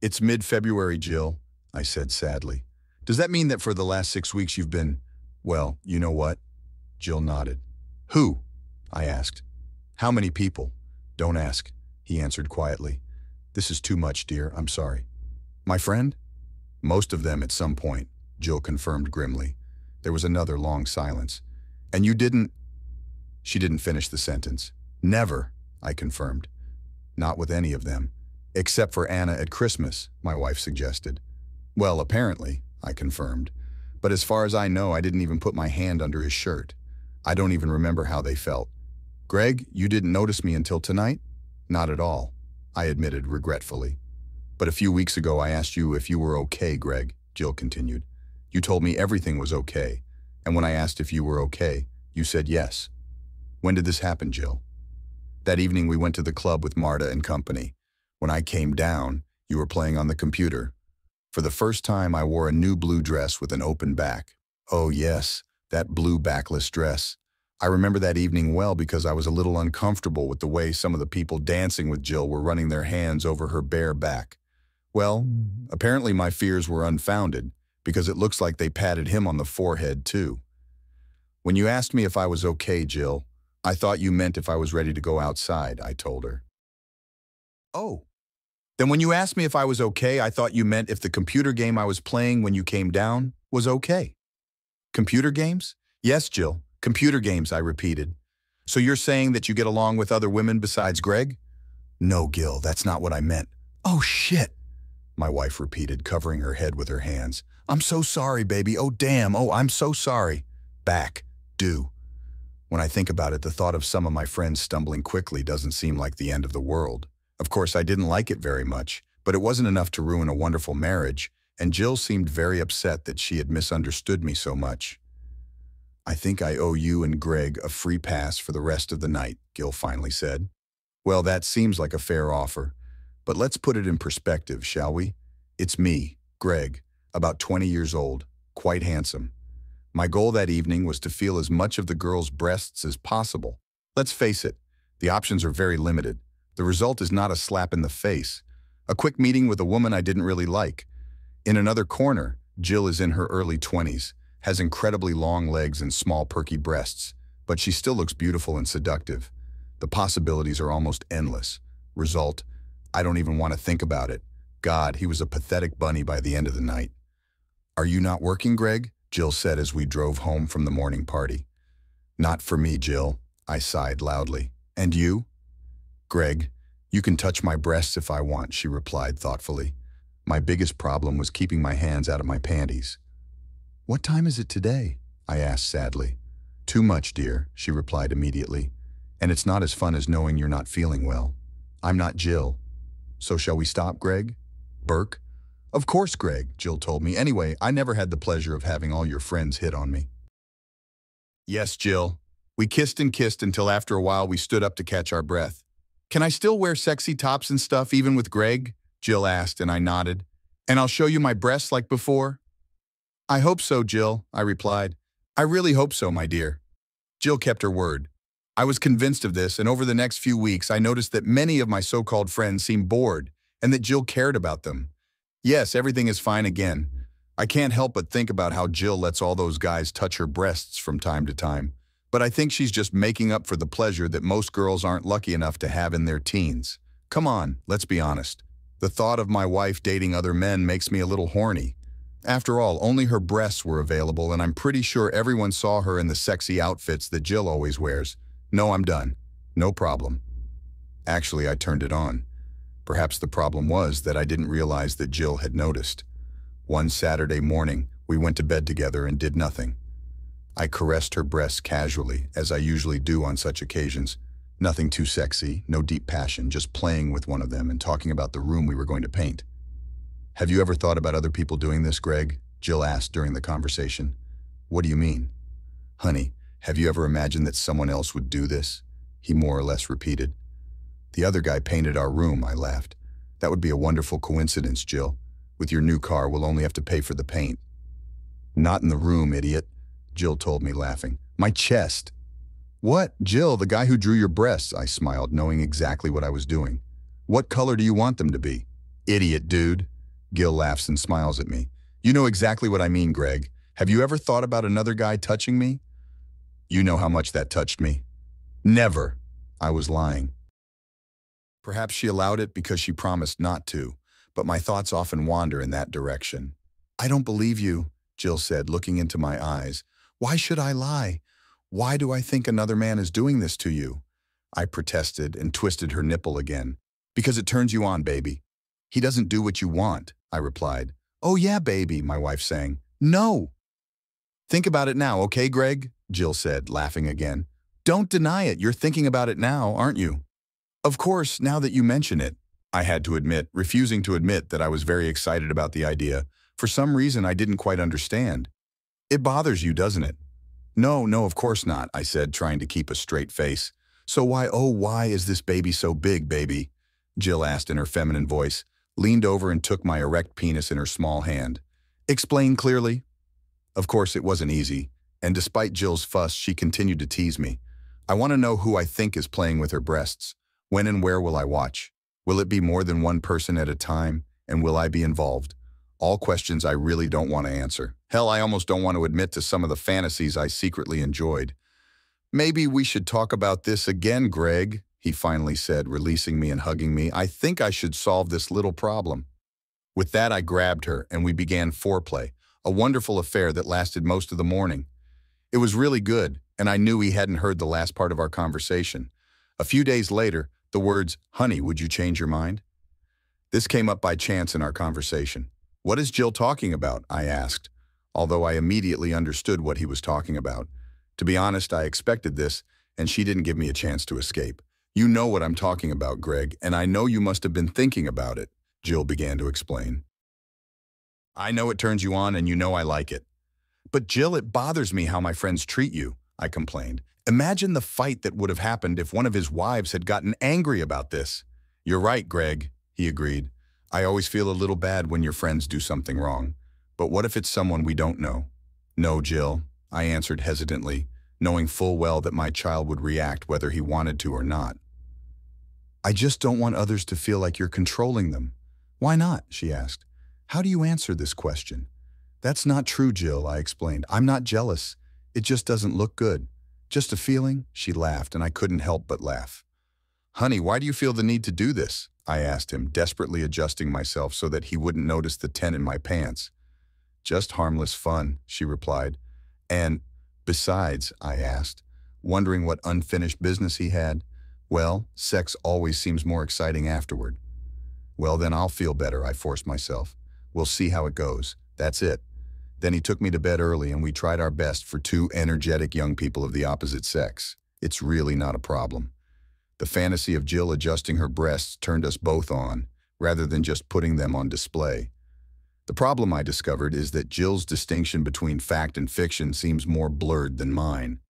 It's mid-February, Jill, I said sadly. Does that mean that for the last 6 weeks you've been, well, you know what? Jill nodded. Who? I asked. How many people? Don't ask, he answered quietly. This is too much, dear, I'm sorry. My friend? Most of them at some point, Jill confirmed grimly. There was another long silence. And you didn't? She didn't finish the sentence. Never, I confirmed. Not with any of them. Except for Anna at Christmas, my wife suggested. Well, apparently, I confirmed. But as far as I know, I didn't even put my hand under his shirt. I don't even remember how they felt. Greg, you didn't notice me until tonight? Not at all, I admitted regretfully. But a few weeks ago I asked you if you were okay, Greg, Jill continued. You told me everything was okay. And when I asked if you were okay, you said yes. When did this happen, Jill? That evening we went to the club with Marta and company. When I came down, you were playing on the computer. For the first time, I wore a new blue dress with an open back. Oh yes, that blue backless dress. I remember that evening well because I was a little uncomfortable with the way some of the people dancing with Jill were running their hands over her bare back. Well, apparently my fears were unfounded because it looks like they patted him on the forehead too. When you asked me if I was okay, Jill, I thought you meant if I was ready to go outside, I told her. Oh. Then when you asked me if I was okay, I thought you meant if the computer game I was playing when you came down was okay. Computer games? Yes, Jill, computer games, I repeated. So you're saying that you get along with other women besides Greg? No, Gil, that's not what I meant. Oh, shit, my wife repeated, covering her head with her hands. I'm so sorry, baby. Oh, damn. Oh, I'm so sorry. Back. Do. When I think about it, the thought of some of my friends stumbling quickly doesn't seem like the end of the world. Of course, I didn't like it very much, but it wasn't enough to ruin a wonderful marriage, and Jill seemed very upset that she had misunderstood me so much. I think I owe you and Greg a free pass for the rest of the night, Gil finally said. Well, that seems like a fair offer, but let's put it in perspective, shall we? It's me, Greg, about 20 years old, quite handsome. My goal that evening was to feel as much of the girl's breasts as possible. Let's face it, the options are very limited. The result is not a slap in the face. A quick meeting with a woman I didn't really like. In another corner, Jill is in her early 20s, has incredibly long legs and small perky breasts, but she still looks beautiful and seductive. The possibilities are almost endless. Result, I don't even want to think about it. God, he was a pathetic bunny by the end of the night. Are you not working, Greg? Jill said as we drove home from the morning party. Not for me, Jill, I sighed loudly. And you? Greg, you can touch my breasts if I want, she replied thoughtfully. My biggest problem was keeping my hands out of my panties. What time is it today? I asked sadly. Too much, dear, she replied immediately. And it's not as fun as knowing you're not feeling well. I'm not Jill. So shall we stop, Greg? Burke? Of course, Greg, Jill told me. Anyway, I never had the pleasure of having all your friends hit on me. Yes, Jill. We kissed and kissed until after a while we stood up to catch our breath. Can I still wear sexy tops and stuff even with Greg? Jill asked, and I nodded. And I'll show you my breasts like before? I hope so, Jill, I replied. I really hope so, my dear. Jill kept her word. I was convinced of this, and over the next few weeks I noticed that many of my so-called friends seemed bored and that Jill cared about them. Yes, everything is fine again. I can't help but think about how Jill lets all those guys touch her breasts from time to time. But I think she's just making up for the pleasure that most girls aren't lucky enough to have in their teens. Come on, let's be honest. The thought of my wife dating other men makes me a little horny. After all, only her breasts were available, and I'm pretty sure everyone saw her in the sexy outfits that Jill always wears. No, I'm done. No problem. Actually, I turned it on. Perhaps the problem was that I didn't realize that Jill had noticed. One Saturday morning, we went to bed together and did nothing. I caressed her breasts casually, as I usually do on such occasions. Nothing too sexy, no deep passion, just playing with one of them and talking about the room we were going to paint. Have you ever thought about other people doing this, Greg? Jill asked during the conversation. What do you mean? Honey, have you ever imagined that someone else would do this? He more or less repeated. The other guy painted our room, I laughed. That would be a wonderful coincidence, Jill. With your new car, we'll only have to pay for the paint. Not in the room, idiot, Jill told me, laughing. My chest. What? Jill, the guy who drew your breasts, I smiled, knowing exactly what I was doing. What color do you want them to be? Idiot, dude. Gil laughs and smiles at me. You know exactly what I mean, Greg. Have you ever thought about another guy touching me? You know how much that touched me. Never. I was lying. Perhaps she allowed it because she promised not to, but my thoughts often wander in that direction. I don't believe you, Jill said, looking into my eyes. Why should I lie? Why do I think another man is doing this to you? I protested and twisted her nipple again. Because it turns you on, baby. He doesn't do what you want, I replied. Oh yeah, baby, my wife sang. No. Think about it now, okay, Greg? Jill said, laughing again. Don't deny it. You're thinking about it now, aren't you? Of course, now that you mention it, I had to admit, refusing to admit that I was very excited about the idea. For some reason, I didn't quite understand. It bothers you, doesn't it? No, of course not, I said, trying to keep a straight face. So why is this baby so big, baby? Jill asked in her feminine voice, leaned over and took my erect penis in her small hand. Explain clearly. Of course, it wasn't easy, and despite Jill's fuss, she continued to tease me. I want to know who I think is playing with her breasts. When and where will I watch? Will it be more than one person at a time, and will I be involved? All questions I really don't want to answer. Hell, I almost don't want to admit to some of the fantasies I secretly enjoyed. Maybe we should talk about this again, Greg, he finally said, releasing me and hugging me. I think I should solve this little problem. With that, I grabbed her, and we began foreplay, a wonderful affair that lasted most of the morning. It was really good, and I knew he hadn't heard the last part of our conversation. A few days later, the words, "Honey, would you change your mind?" This came up by chance in our conversation. "What is Jill talking about?" I asked, although I immediately understood what he was talking about. To be honest, I expected this, and she didn't give me a chance to escape. "You know what I'm talking about, Greg, and I know you must have been thinking about it," Jill began to explain. "I know it turns you on, and you know I like it." "But Jill, it bothers me how my friends treat you," I complained. "Imagine the fight that would have happened if one of his wives had gotten angry about this." "You're right, Greg," he agreed. "I always feel a little bad when your friends do something wrong. But what if it's someone we don't know?" "No, Jill," I answered hesitantly, knowing full well that my child would react whether he wanted to or not. "I just don't want others to feel like you're controlling them." "Why not?" she asked. "How do you answer this question?" "That's not true, Jill," I explained. "I'm not jealous. It just doesn't look good. Just a feeling." She laughed, and I couldn't help but laugh. "Honey, why do you feel the need to do this?" I asked him, desperately adjusting myself so that he wouldn't notice the tent in my pants. "Just harmless fun," she replied. "And besides," I asked, wondering what unfinished business he had. "Well, sex always seems more exciting afterward." "Well, then I'll feel better," I forced myself. "We'll see how it goes. That's it." Then he took me to bed early, and we tried our best for two energetic young people of the opposite sex. It's really not a problem. The fantasy of Jill adjusting her breasts turned us both on, rather than just putting them on display. The problem, I discovered, is that Jill's distinction between fact and fiction seems more blurred than mine.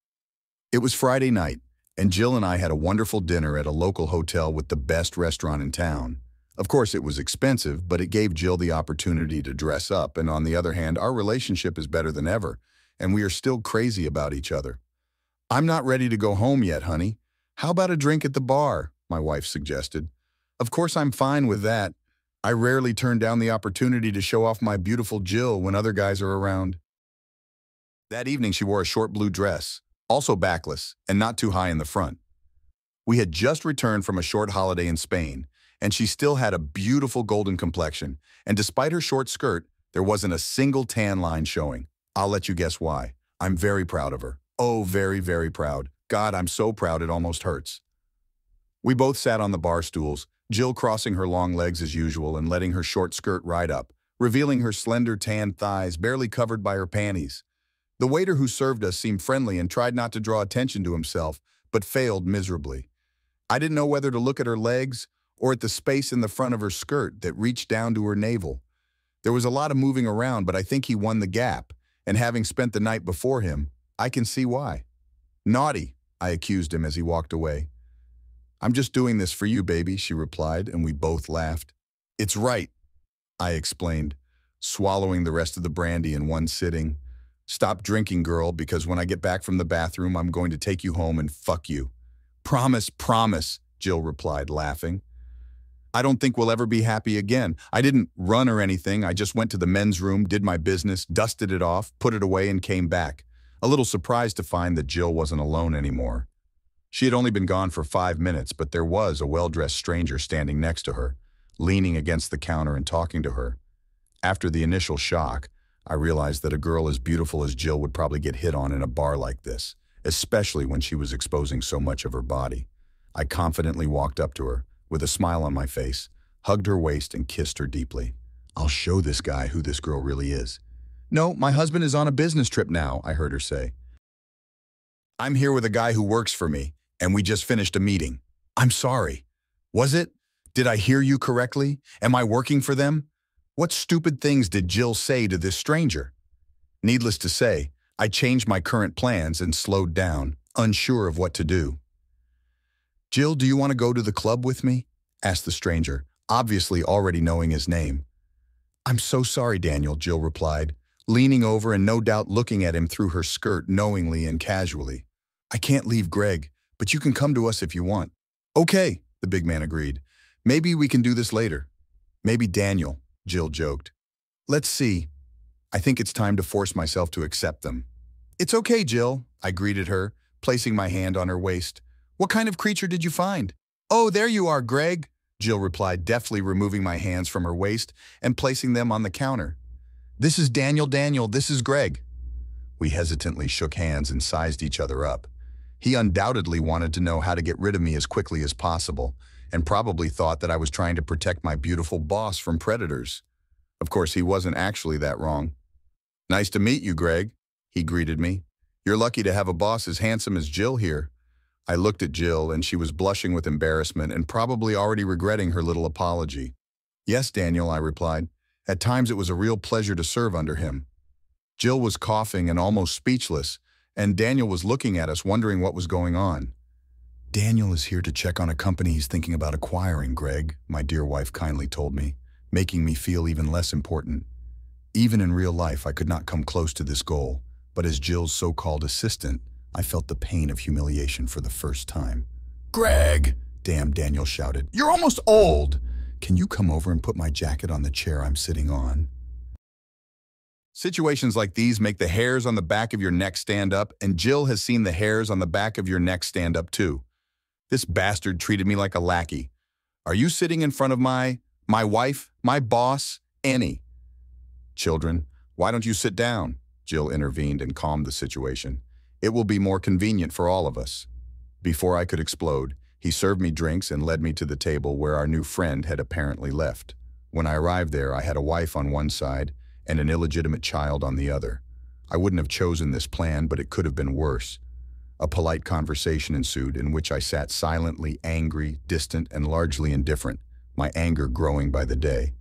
It was Friday night, and Jill and I had a wonderful dinner at a local hotel with the best restaurant in town. Of course, it was expensive, but it gave Jill the opportunity to dress up, and on the other hand, our relationship is better than ever, and we are still crazy about each other. "I'm not ready to go home yet, honey. How about a drink at the bar?" my wife suggested. Of course, I'm fine with that. I rarely turn down the opportunity to show off my beautiful Jill when other guys are around. That evening, she wore a short blue dress, also backless, and not too high in the front. We had just returned from a short holiday in Spain, and she still had a beautiful golden complexion, and despite her short skirt, there wasn't a single tan line showing. I'll let you guess why. I'm very proud of her. Oh, very, very proud. God, I'm so proud it almost hurts. We both sat on the bar stools, Jill crossing her long legs as usual and letting her short skirt ride up, revealing her slender tan thighs barely covered by her panties. The waiter who served us seemed friendly and tried not to draw attention to himself, but failed miserably. I didn't know whether to look at her legs or at the space in the front of her skirt that reached down to her navel. There was a lot of moving around, but I think he won the gap, and having spent the night before him, I can see why. "Naughty," I accused him as he walked away. "I'm just doing this for you, baby," she replied, and we both laughed. "It's right," I explained, swallowing the rest of the brandy in one sitting. "Stop drinking, girl, because when I get back from the bathroom, I'm going to take you home and fuck you." "Promise, promise," Jill replied, laughing. "I don't think we'll ever be happy again. I didn't run or anything. I just went to the men's room, did my business, dusted it off, put it away, and came back, a little surprised to find that Jill wasn't alone anymore. She had only been gone for 5 minutes, but there was a well-dressed stranger standing next to her, leaning against the counter and talking to her. After the initial shock, I realized that a girl as beautiful as Jill would probably get hit on in a bar like this, especially when she was exposing so much of her body. I confidently walked up to her, with a smile on my face, hugged her waist and kissed her deeply. "I'll show this guy who this girl really is." "No, my husband is on a business trip now," I heard her say. "I'm here with a guy who works for me, and we just finished a meeting." "I'm sorry. Was it? Did I hear you correctly? Am I working for them?" What stupid things did Jill say to this stranger? Needless to say, I changed my current plans and slowed down, unsure of what to do. "Jill, do you want to go to the club with me?" asked the stranger, obviously already knowing his name. "I'm so sorry, Daniel," Jill replied, leaning over and no doubt looking at him through her skirt knowingly and casually. "I can't leave Greg, but you can come to us if you want." "Okay," the big man agreed. "Maybe we can do this later." "Maybe Daniel," Jill joked. "Let's see. I think it's time to force myself to accept them." "It's okay, Jill," I greeted her, placing my hand on her waist. "What kind of creature did you find?" "Oh, there you are, Greg," Jill replied, deftly removing my hands from her waist and placing them on the counter. "This is Daniel, this is Greg." We hesitantly shook hands and sized each other up. He undoubtedly wanted to know how to get rid of me as quickly as possible, and probably thought that I was trying to protect my beautiful boss from predators. Of course, he wasn't actually that wrong. "Nice to meet you, Greg," he greeted me. "You're lucky to have a boss as handsome as Jill here." I looked at Jill, and she was blushing with embarrassment and probably already regretting her little apology. "Yes, Daniel," I replied. "At times it was a real pleasure to serve under him." Jill was coughing and almost speechless, and Daniel was looking at us, wondering what was going on. "Daniel is here to check on a company he's thinking about acquiring, Greg," my dear wife kindly told me, making me feel even less important. Even in real life, I could not come close to this goal, but as Jill's so-called assistant, I felt the pain of humiliation for the first time. "Greg!" damn Daniel shouted. "You're almost old! Can you come over and put my jacket on the chair I'm sitting on?" Situations like these make the hairs on the back of your neck stand up, and Jill has seen the hairs on the back of your neck stand up too. This bastard treated me like a lackey. "Are you sitting in front of my wife, my boss, Annie?" "Children, why don't you sit down?" Jill intervened and calmed the situation. "It will be more convenient for all of us." Before I could explode, he served me drinks and led me to the table where our new friend had apparently left. When I arrived there, I had a wife on one side and an illegitimate child on the other. I wouldn't have chosen this plan, but it could have been worse. A polite conversation ensued in which I sat silently angry, distant, and largely indifferent, my anger growing by the day.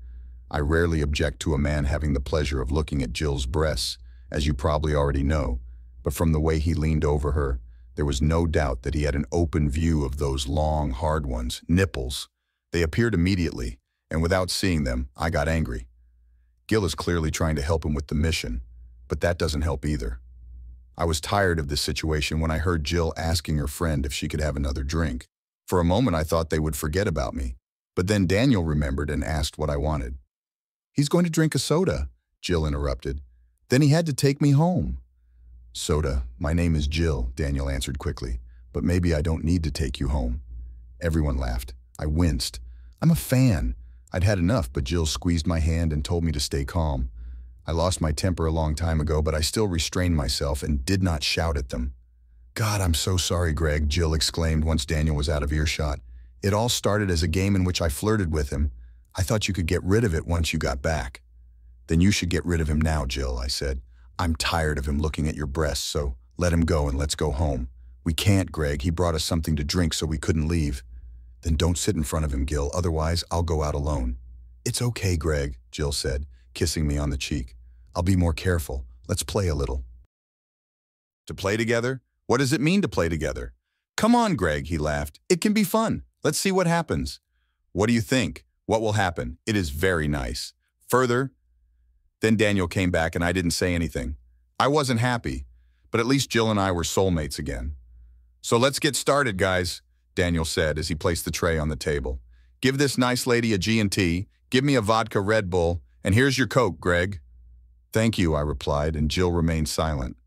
I rarely object to a man having the pleasure of looking at Jill's breasts, as you probably already know, but from the way he leaned over her, there was no doubt that he had an open view of those long, hard ones, nipples. They appeared immediately, and without seeing them, I got angry. Gil is clearly trying to help him with the mission, but that doesn't help either. I was tired of this situation when I heard Jill asking her friend if she could have another drink. For a moment I thought they would forget about me, but then Daniel remembered and asked what I wanted. "He's going to drink a soda," Jill interrupted. "Then he had to take me home." "Soda, my name is Jill," Daniel answered quickly, "but maybe I don't need to take you home." Everyone laughed. I winced. I'm a fan. I'd had enough, but Jill squeezed my hand and told me to stay calm. I lost my temper a long time ago, but I still restrained myself and did not shout at them. "God, I'm so sorry, Greg," Jill exclaimed once Daniel was out of earshot. "It all started as a game in which I flirted with him. I thought you could get rid of it once you got back." "Then you should get rid of him now, Jill," I said. "I'm tired of him looking at your breasts, so let him go and let's go home." "We can't, Greg. He brought us something to drink so we couldn't leave." "Then don't sit in front of him, Gil, otherwise I'll go out alone." "It's okay, Greg," Jill said, kissing me on the cheek. "I'll be more careful. Let's play a little." To play together? What does it mean to play together? "Come on, Greg," he laughed. "It can be fun. Let's see what happens." "What do you think? What will happen? It is very nice." Further, then Daniel came back and I didn't say anything. I wasn't happy, but at least Jill and I were soulmates again. "So let's get started, guys," Daniel said as he placed the tray on the table. "Give this nice lady a G&T, give me a vodka Red Bull, and here's your Coke, Greg." "Thank you," I replied, and Jill remained silent.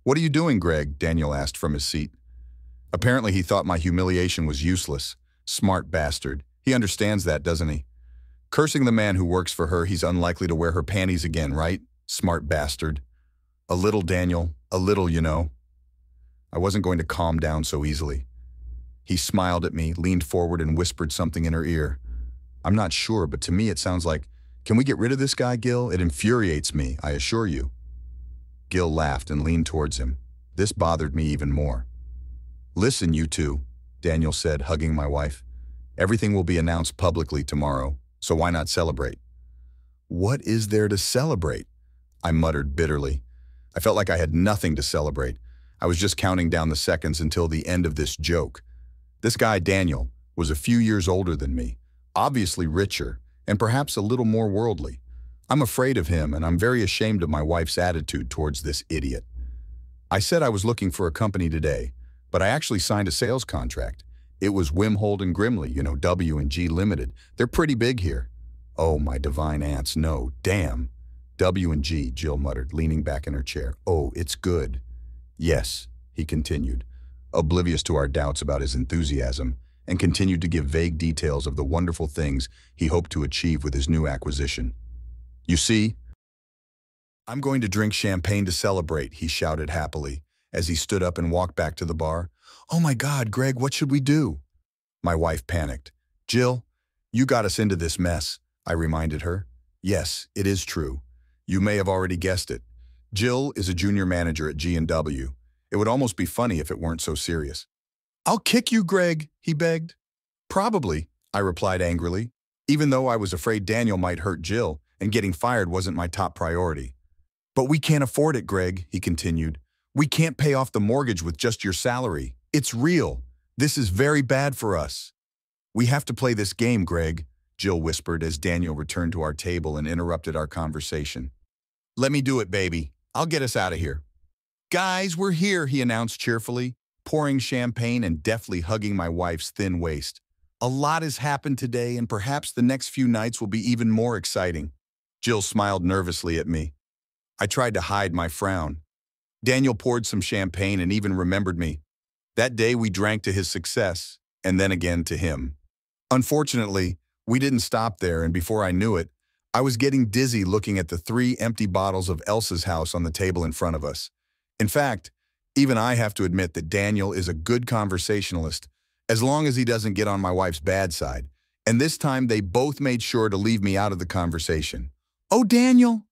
"What are you doing, Greg?" Daniel asked from his seat. Apparently he thought my humiliation was useless. Smart bastard. He understands that, doesn't he? Cursing the man who works for her, he's unlikely to wear her panties again, right? Smart bastard. A little, Daniel. A little, you know. I wasn't going to calm down so easily. He smiled at me, leaned forward, and whispered something in her ear. I'm not sure, but to me it sounds like, "Can we get rid of this guy, Gil? It infuriates me, I assure you." Gil laughed and leaned towards him. This bothered me even more. "Listen, you two," Daniel said, hugging my wife. "Everything will be announced publicly tomorrow, so why not celebrate?" "What is there to celebrate?" I muttered bitterly. I felt like I had nothing to celebrate. I was just counting down the seconds until the end of this joke. This guy, Daniel, was a few years older than me, obviously richer, and perhaps a little more worldly. I'm afraid of him, and I'm very ashamed of my wife's attitude towards this idiot. I said I was looking for a company today, but I actually signed a sales contract. It was Wimhold and Grimley, you know, W&G Limited. They're pretty big here. Oh, my divine aunts, no, damn. W&G, Jill muttered, leaning back in her chair. Oh, it's good. Yes, he continued, oblivious to our doubts about his enthusiasm, and continued to give vague details of the wonderful things he hoped to achieve with his new acquisition. You see, I'm going to drink champagne to celebrate, he shouted happily as he stood up and walked back to the bar. Oh my God, Greg, what should we do? My wife panicked. Jill, you got us into this mess, I reminded her. Yes, it is true. You may have already guessed it. Jill is a junior manager at G&W. It would almost be funny if it weren't so serious. I'll kick you, Greg, he begged. Probably, I replied angrily, even though I was afraid Daniel might hurt Jill and getting fired wasn't my top priority. But we can't afford it, Greg, he continued. We can't pay off the mortgage with just your salary. It's real. This is very bad for us. We have to play this game, Greg, Jill whispered as Daniel returned to our table and interrupted our conversation. Let me do it, baby. I'll get us out of here. Guys, we're here, he announced cheerfully, pouring champagne and deftly hugging my wife's thin waist. A lot has happened today, and perhaps the next few nights will be even more exciting. Jill smiled nervously at me. I tried to hide my frown. Daniel poured some champagne and even remembered me. That day we drank to his success, and then again to him. Unfortunately, we didn't stop there, and before I knew it, I was getting dizzy looking at the 3 empty bottles of Elsa's house on the table in front of us. In fact, even I have to admit that Daniel is a good conversationalist, as long as he doesn't get on my wife's bad side. And this time they both made sure to leave me out of the conversation. Oh, Daniel!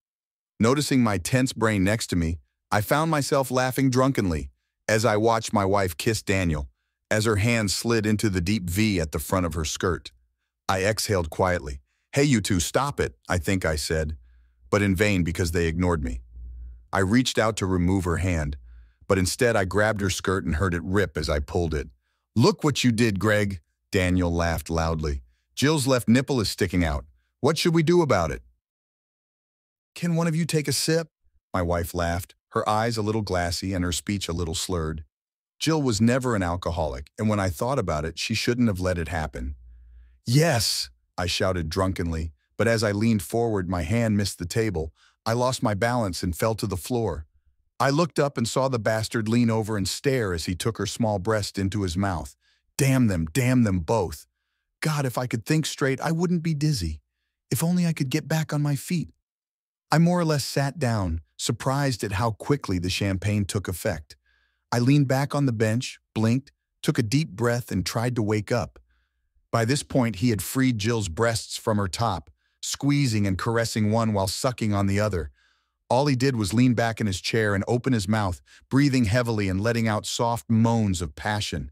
Noticing my tense brain next to me, I found myself laughing drunkenly as I watched my wife kiss Daniel, as her hand slid into the deep V at the front of her skirt. I exhaled quietly. Hey, you two, stop it, I think I said, but in vain because they ignored me. I reached out to remove her hand, but instead I grabbed her skirt and heard it rip as I pulled it. Look what you did, Greg, Daniel laughed loudly. Jill's left nipple is sticking out. What should we do about it? Can one of you take a sip? My wife laughed, her eyes a little glassy and her speech a little slurred. Jill was never an alcoholic, and when I thought about it, she shouldn't have let it happen. Yes, I shouted drunkenly, but as I leaned forward, my hand missed the table. I lost my balance and fell to the floor. I looked up and saw the bastard lean over and stare as he took her small breast into his mouth. Damn them both. God, if I could think straight, I wouldn't be dizzy. If only I could get back on my feet. I more or less sat down, surprised at how quickly the champagne took effect. I leaned back on the bench, blinked, took a deep breath, and tried to wake up. By this point, he had freed Jill's breasts from her top, squeezing and caressing one while sucking on the other. All he did was lean back in his chair and open his mouth, breathing heavily and letting out soft moans of passion.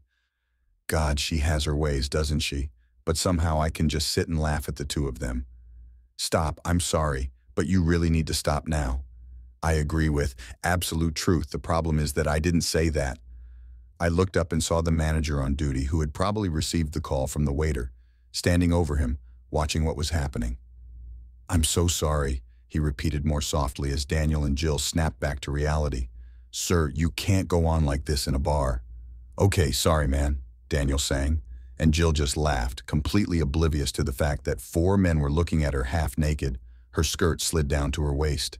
God, she has her ways, doesn't she? But somehow I can just sit and laugh at the two of them. Stop, I'm sorry, but you really need to stop now. I agree with absolute truth. The problem is that I didn't say that. I looked up and saw the manager on duty, who had probably received the call from the waiter, standing over him, watching what was happening. I'm so sorry, he repeated more softly as Daniel and Jill snapped back to reality. Sir, you can't go on like this in a bar. Okay, sorry, man, Daniel sang, and Jill just laughed, completely oblivious to the fact that 4 men were looking at her half naked. Her skirt slid down to her waist.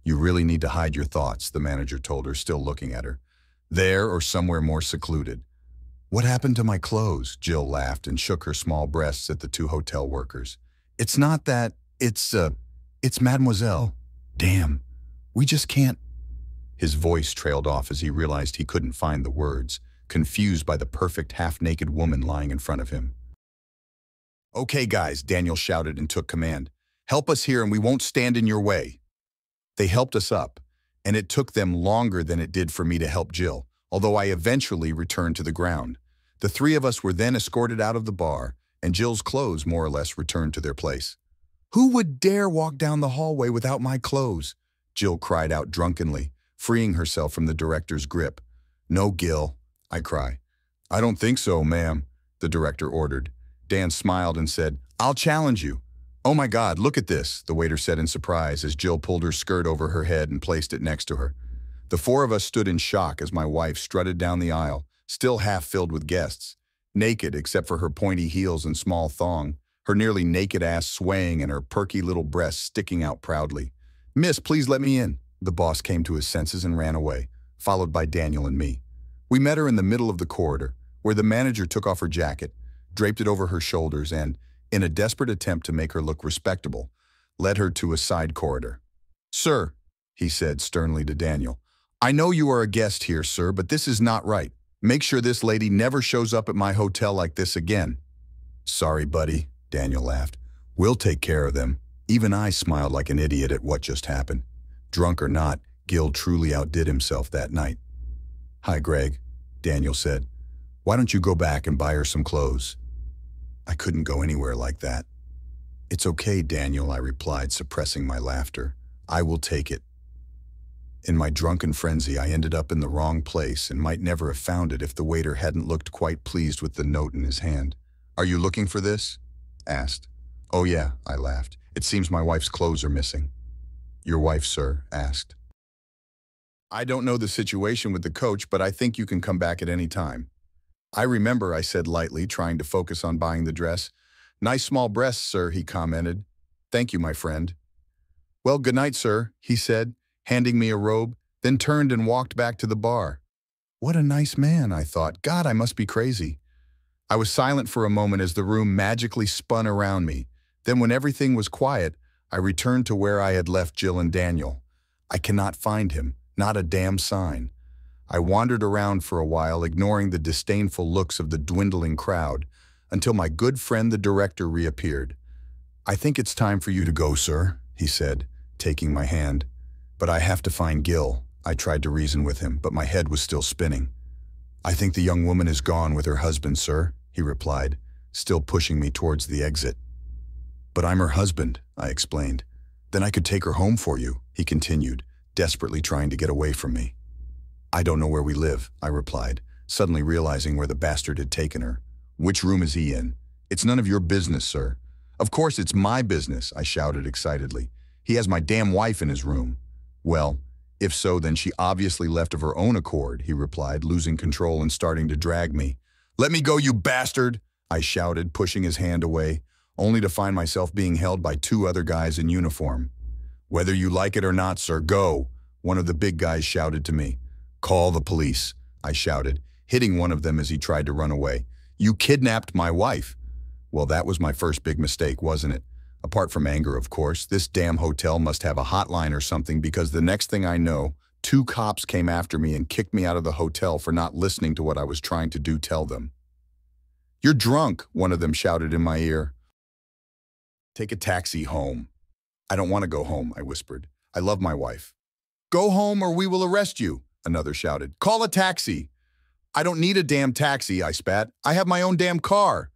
You really need to hide your thoughts, the manager told her, still looking at her. There or somewhere more secluded. What happened to my clothes? Jill laughed and shook her small breasts at the 2 hotel workers. It's not that, it's Mademoiselle. Damn, we just can't. His voice trailed off as he realized he couldn't find the words, confused by the perfect half-naked woman lying in front of him. Okay, guys, Daniel shouted and took command. Help us here and we won't stand in your way. They helped us up, and it took them longer than it did for me to help Jill, although I eventually returned to the ground. The 3 of us were then escorted out of the bar, and Jill's clothes more or less returned to their place. Who would dare walk down the hallway without my clothes? Jill cried out drunkenly, freeing herself from the director's grip. No, Gil, I cry. I don't think so, ma'am, the director ordered. Dan smiled and said, I'll challenge you. Oh my God, look at this, the waiter said in surprise as Jill pulled her skirt over her head and placed it next to her. The 4 of us stood in shock as my wife strutted down the aisle, still half filled with guests, naked except for her pointy heels and small thong, her nearly naked ass swaying and her perky little breasts sticking out proudly. Miss, please let me in. The boss came to his senses and ran away, followed by Daniel and me. We met her in the middle of the corridor, where the manager took off her jacket, draped it over her shoulders, and, in a desperate attempt to make her look respectable, led her to a side corridor. Sir, he said sternly to Daniel. I know you are a guest here, sir, but this is not right. Make sure this lady never shows up at my hotel like this again. Sorry, buddy, Daniel laughed. We'll take care of them. Even I smiled like an idiot at what just happened. Drunk or not, Gil truly outdid himself that night. Hi, Greg, Daniel said. Why don't you go back and buy her some clothes? I couldn't go anywhere like that. It's okay, Daniel, I replied, suppressing my laughter. I will take it. In my drunken frenzy, I ended up in the wrong place and might never have found it if the waiter hadn't looked quite pleased with the note in his hand. Are you looking for this? Asked. Oh yeah, I laughed. It seems my wife's clothes are missing. Your wife, sir? Asked. I don't know the situation with the coach, but I think you can come back at any time. I remember, I said lightly, trying to focus on buying the dress. Nice small breasts, sir, he commented. Thank you, my friend. Well, good night, sir, he said, handing me a robe, then turned and walked back to the bar. What a nice man, I thought. God, I must be crazy. I was silent for a moment as the room magically spun around me. Then when everything was quiet, I returned to where I had left Jill and Daniel. I cannot find him, not a damn sign. I wandered around for a while, ignoring the disdainful looks of the dwindling crowd, until my good friend the director reappeared. I think it's time for you to go, sir, he said, taking my hand. But I have to find Gil. I tried to reason with him, but my head was still spinning. I think the young woman is gone with her husband, sir, he replied, still pushing me towards the exit. But I'm her husband, I explained. Then I could take her home for you, he continued, desperately trying to get away from me. I don't know where we live, I replied, suddenly realizing where the bastard had taken her. Which room is he in? It's none of your business, sir. Of course it's my business, I shouted excitedly. He has my damn wife in his room. Well, if so, then she obviously left of her own accord, he replied, losing control and starting to drag me. Let me go, you bastard, I shouted, pushing his hand away, only to find myself being held by two other guys in uniform. Whether you like it or not, sir, go, one of the big guys shouted to me. Call the police, I shouted, hitting one of them as he tried to run away. You kidnapped my wife. Well, that was my first big mistake, wasn't it? Apart from anger, of course, this damn hotel must have a hotline or something, because the next thing I know, two cops came after me and kicked me out of the hotel for not listening to what I was trying to tell them. You're drunk, one of them shouted in my ear. Take a taxi home. I don't want to go home, I whispered. I love my wife. Go home or we will arrest you, another shouted. Call a taxi. I don't need a damn taxi, I spat. I have my own damn car.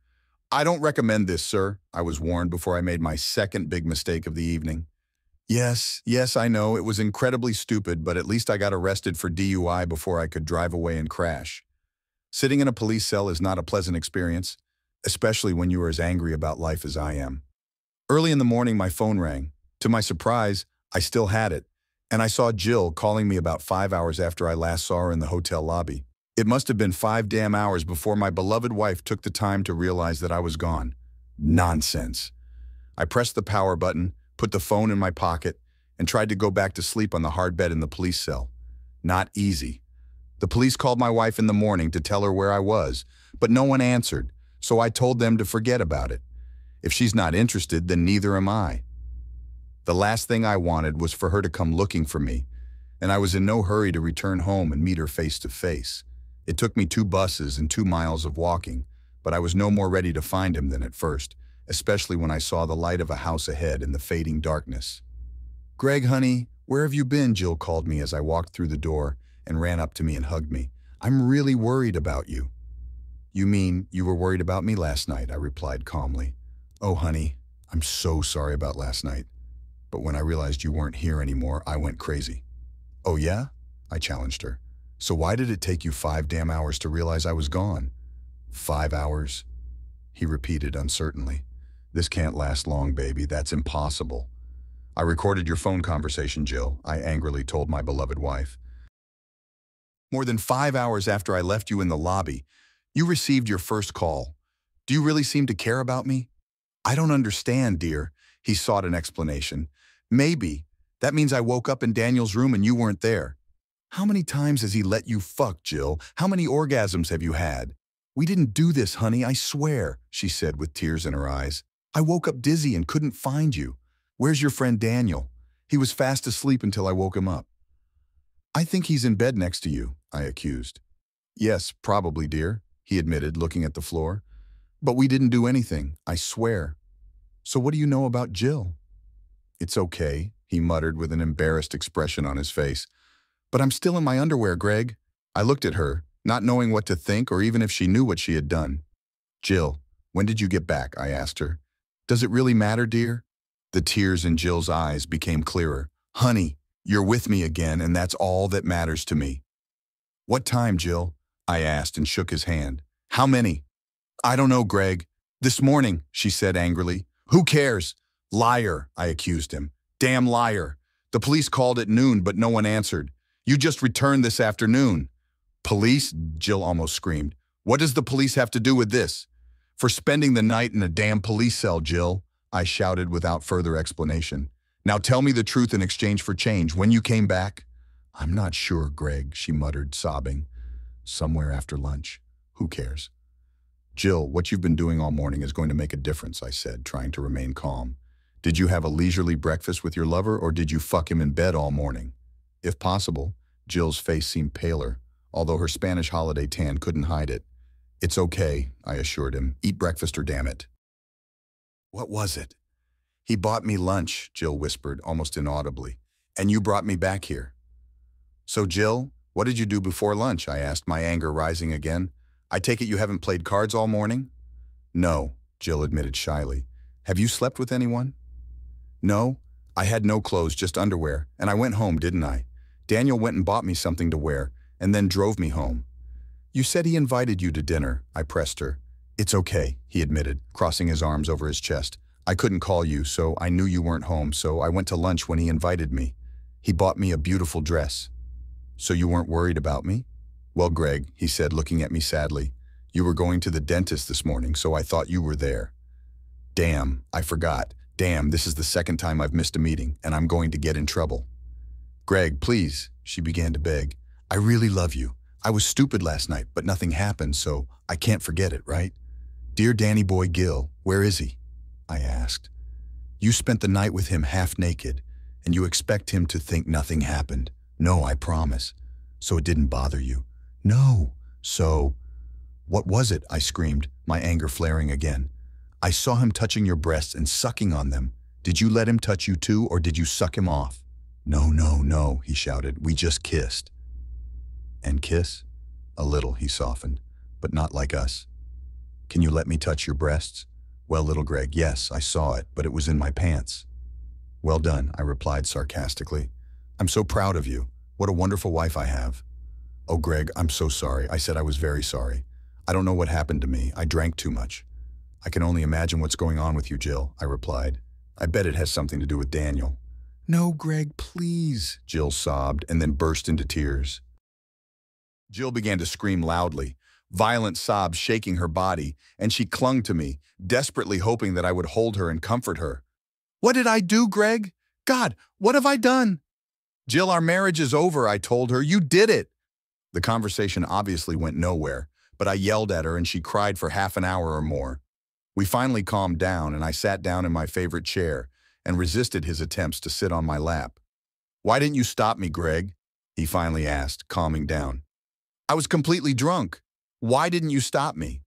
I don't recommend this, sir, I was warned before I made my second big mistake of the evening. Yes, I know, it was incredibly stupid, but at least I got arrested for DUI before I could drive away and crash. Sitting in a police cell is not a pleasant experience, especially when you are as angry about life as I am. Early in the morning, my phone rang. To my surprise, I still had it, and I saw Jill calling me about 5 hours after I last saw her in the hotel lobby. It must have been 5 damn hours before my beloved wife took the time to realize that I was gone. Nonsense. I pressed the power button, put the phone in my pocket, and tried to go back to sleep on the hard bed in the police cell. Not easy. The police called my wife in the morning to tell her where I was, but no one answered, so I told them to forget about it. If she's not interested, then neither am I. The last thing I wanted was for her to come looking for me, and I was in no hurry to return home and meet her face to face. It took me 2 buses and 2 miles of walking, but I was no more ready to find him than at first, especially when I saw the light of a house ahead in the fading darkness. Greg, honey, where have you been? Jill called me as I walked through the door and ran up to me and hugged me. I'm really worried about you. You mean you were worried about me last night? I replied calmly. Oh, honey, I'm so sorry about last night. But when I realized you weren't here anymore, I went crazy. Oh yeah? I challenged her. So why did it take you 5 damn hours to realize I was gone? 5 hours? He repeated uncertainly. This can't last long, baby. That's impossible. I recorded your phone conversation, Jill, I angrily told my beloved wife. More than 5 hours after I left you in the lobby, you received your first call. Do you really seem to care about me? I don't understand, dear. He sought an explanation. Maybe. That means I woke up in Daniel's room and you weren't there. How many times has he let you fuck, Jill? How many orgasms have you had? We didn't do this, honey, I swear, she said with tears in her eyes. I woke up dizzy and couldn't find you. Where's your friend Daniel? He was fast asleep until I woke him up. I think he's in bed next to you, I accused. Yes, probably, dear, he admitted, looking at the floor. But we didn't do anything, I swear. So what do you know about Jill? It's okay, he muttered with an embarrassed expression on his face. But I'm still in my underwear, Greg. I looked at her, not knowing what to think or even if she knew what she had done. Jill, when did you get back? I asked her. Does it really matter, dear? The tears in Jill's eyes became clearer. Honey, you're with me again, and that's all that matters to me. What time, Jill? I asked and shook his hand. How many? I don't know, Greg. This morning, she said angrily. Who cares? Liar, I accused him. Damn liar. The police called at noon, but no one answered. You just returned this afternoon. Police? Jill almost screamed. What does the police have to do with this? For spending the night in a damn police cell, Jill, I shouted without further explanation. Now tell me the truth in exchange for change. When you came back? I'm not sure, Greg, she muttered, sobbing. Somewhere after lunch. Who cares? Jill, what you've been doing all morning is going to make a difference, I said, trying to remain calm. Did you have a leisurely breakfast with your lover, or did you fuck him in bed all morning? If possible, Jill's face seemed paler, although her Spanish holiday tan couldn't hide it. It's okay, I assured him. Eat breakfast or damn it. What was it? He bought me lunch, Jill whispered, almost inaudibly. And you brought me back here. So, Jill, what did you do before lunch? I asked, my anger rising again. I take it you haven't played cards all morning? No, Jill admitted shyly. Have you slept with anyone? No, I had no clothes, just underwear, and I went home, didn't I? Daniel went and bought me something to wear, and then drove me home. You said he invited you to dinner, I pressed her. It's okay, he admitted, crossing his arms over his chest. I couldn't call you, so I knew you weren't home, so I went to lunch when he invited me. He bought me a beautiful dress. So you weren't worried about me? Well, Greg, he said, looking at me sadly, you were going to the dentist this morning, so I thought you were there. Damn, I forgot. Damn, this is the second time I've missed a meeting, and I'm going to get in trouble. Greg, please, she began to beg. I really love you. I was stupid last night, but nothing happened, so I can't forget it, right? Dear Danny Boy Gill, where is he? I asked. You spent the night with him half naked, and you expect him to think nothing happened. No, I promise. So it didn't bother you. No. So, what was it? I screamed, my anger flaring again. I saw him touching your breasts and sucking on them. Did you let him touch you too, or did you suck him off? No, no, no, he shouted. We just kissed. And kiss? A little, he softened, but not like us. Can you let me touch your breasts? Well, little Greg, yes, I saw it, but it was in my pants. Well done, I replied sarcastically. I'm so proud of you. What a wonderful wife I have. Oh, Greg, I'm so sorry. I said I was very sorry. I don't know what happened to me. I drank too much. I can only imagine what's going on with you, Jill, I replied. I bet it has something to do with Daniel. No, Greg, please, Jill sobbed and then burst into tears. Jill began to scream loudly, violent sobs shaking her body, and she clung to me, desperately hoping that I would hold her and comfort her. What did I do, Greg? God, what have I done? Jill, our marriage is over, I told her. You did it. The conversation obviously went nowhere, but I yelled at her and she cried for half an hour or more. We finally calmed down and I sat down in my favorite chair and resisted his attempts to sit on my lap. Why didn't you stop me, Greg? He finally asked, calming down. I was completely drunk. Why didn't you stop me?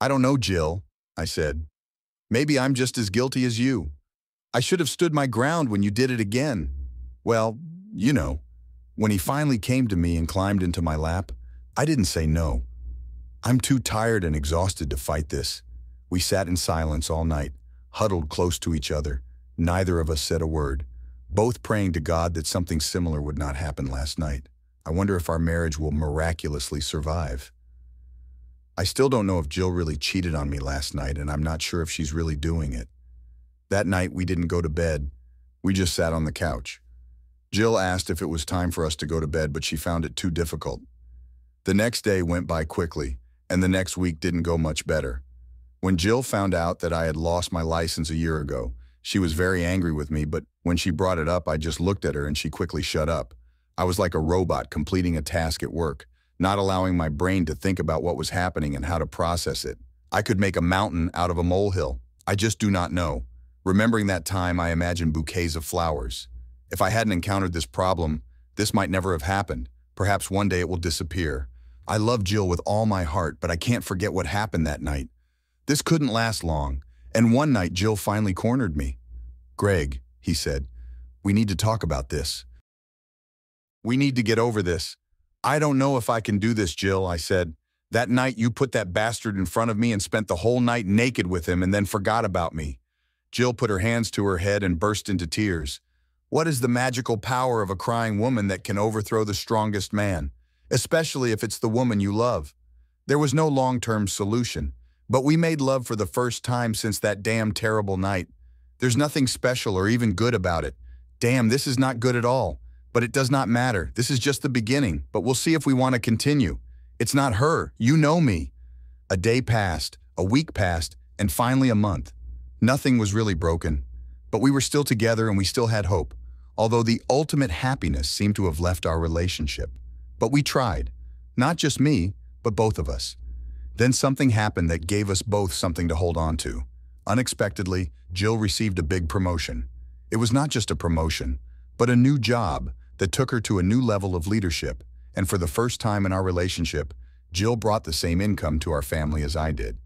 I don't know, Jill, I said. Maybe I'm just as guilty as you. I should have stood my ground when you did it again. Well, you know, when he finally came to me and climbed into my lap, I didn't say no. I'm too tired and exhausted to fight this. We sat in silence all night, huddled close to each other. Neither of us said a word, both praying to God that something similar would not happen last night. I wonder if our marriage will miraculously survive. I still don't know if Jill really cheated on me last night, and I'm not sure if she's really doing it. That night, we didn't go to bed. We just sat on the couch. Jill asked if it was time for us to go to bed, but she found it too difficult. The next day went by quickly, and the next week didn't go much better. When Jill found out that I had lost my license a year ago, she was very angry with me, but when she brought it up, I just looked at her and she quickly shut up. I was like a robot completing a task at work, not allowing my brain to think about what was happening and how to process it. I could make a mountain out of a molehill. I just do not know. Remembering that time, I imagined bouquets of flowers. If I hadn't encountered this problem, this might never have happened. Perhaps one day it will disappear. I love Jill with all my heart, but I can't forget what happened that night. This couldn't last long, and one night Jill finally cornered me. "Greg," he said, "we need to talk about this. We need to get over this." "I don't know if I can do this, Jill," I said. "That night you put that bastard in front of me and spent the whole night naked with him and then forgot about me." Jill put her hands to her head and burst into tears. What is the magical power of a crying woman that can overthrow the strongest man, especially if it's the woman you love? There was no long-term solution, but we made love for the first time since that damn terrible night. There's nothing special or even good about it. Damn, this is not good at all. But it does not matter. This is just the beginning, but we'll see if we want to continue. It's not her. You know me. A day passed, a week passed, and finally a month. Nothing was really broken, but we were still together and we still had hope, although the ultimate happiness seemed to have left our relationship. But we tried. Not just me, but both of us. Then something happened that gave us both something to hold on to. Unexpectedly, Jill received a big promotion. It was not just a promotion, but a new job that took her to a new level of leadership, and for the first time in our relationship, Jill brought the same income to our family as I did.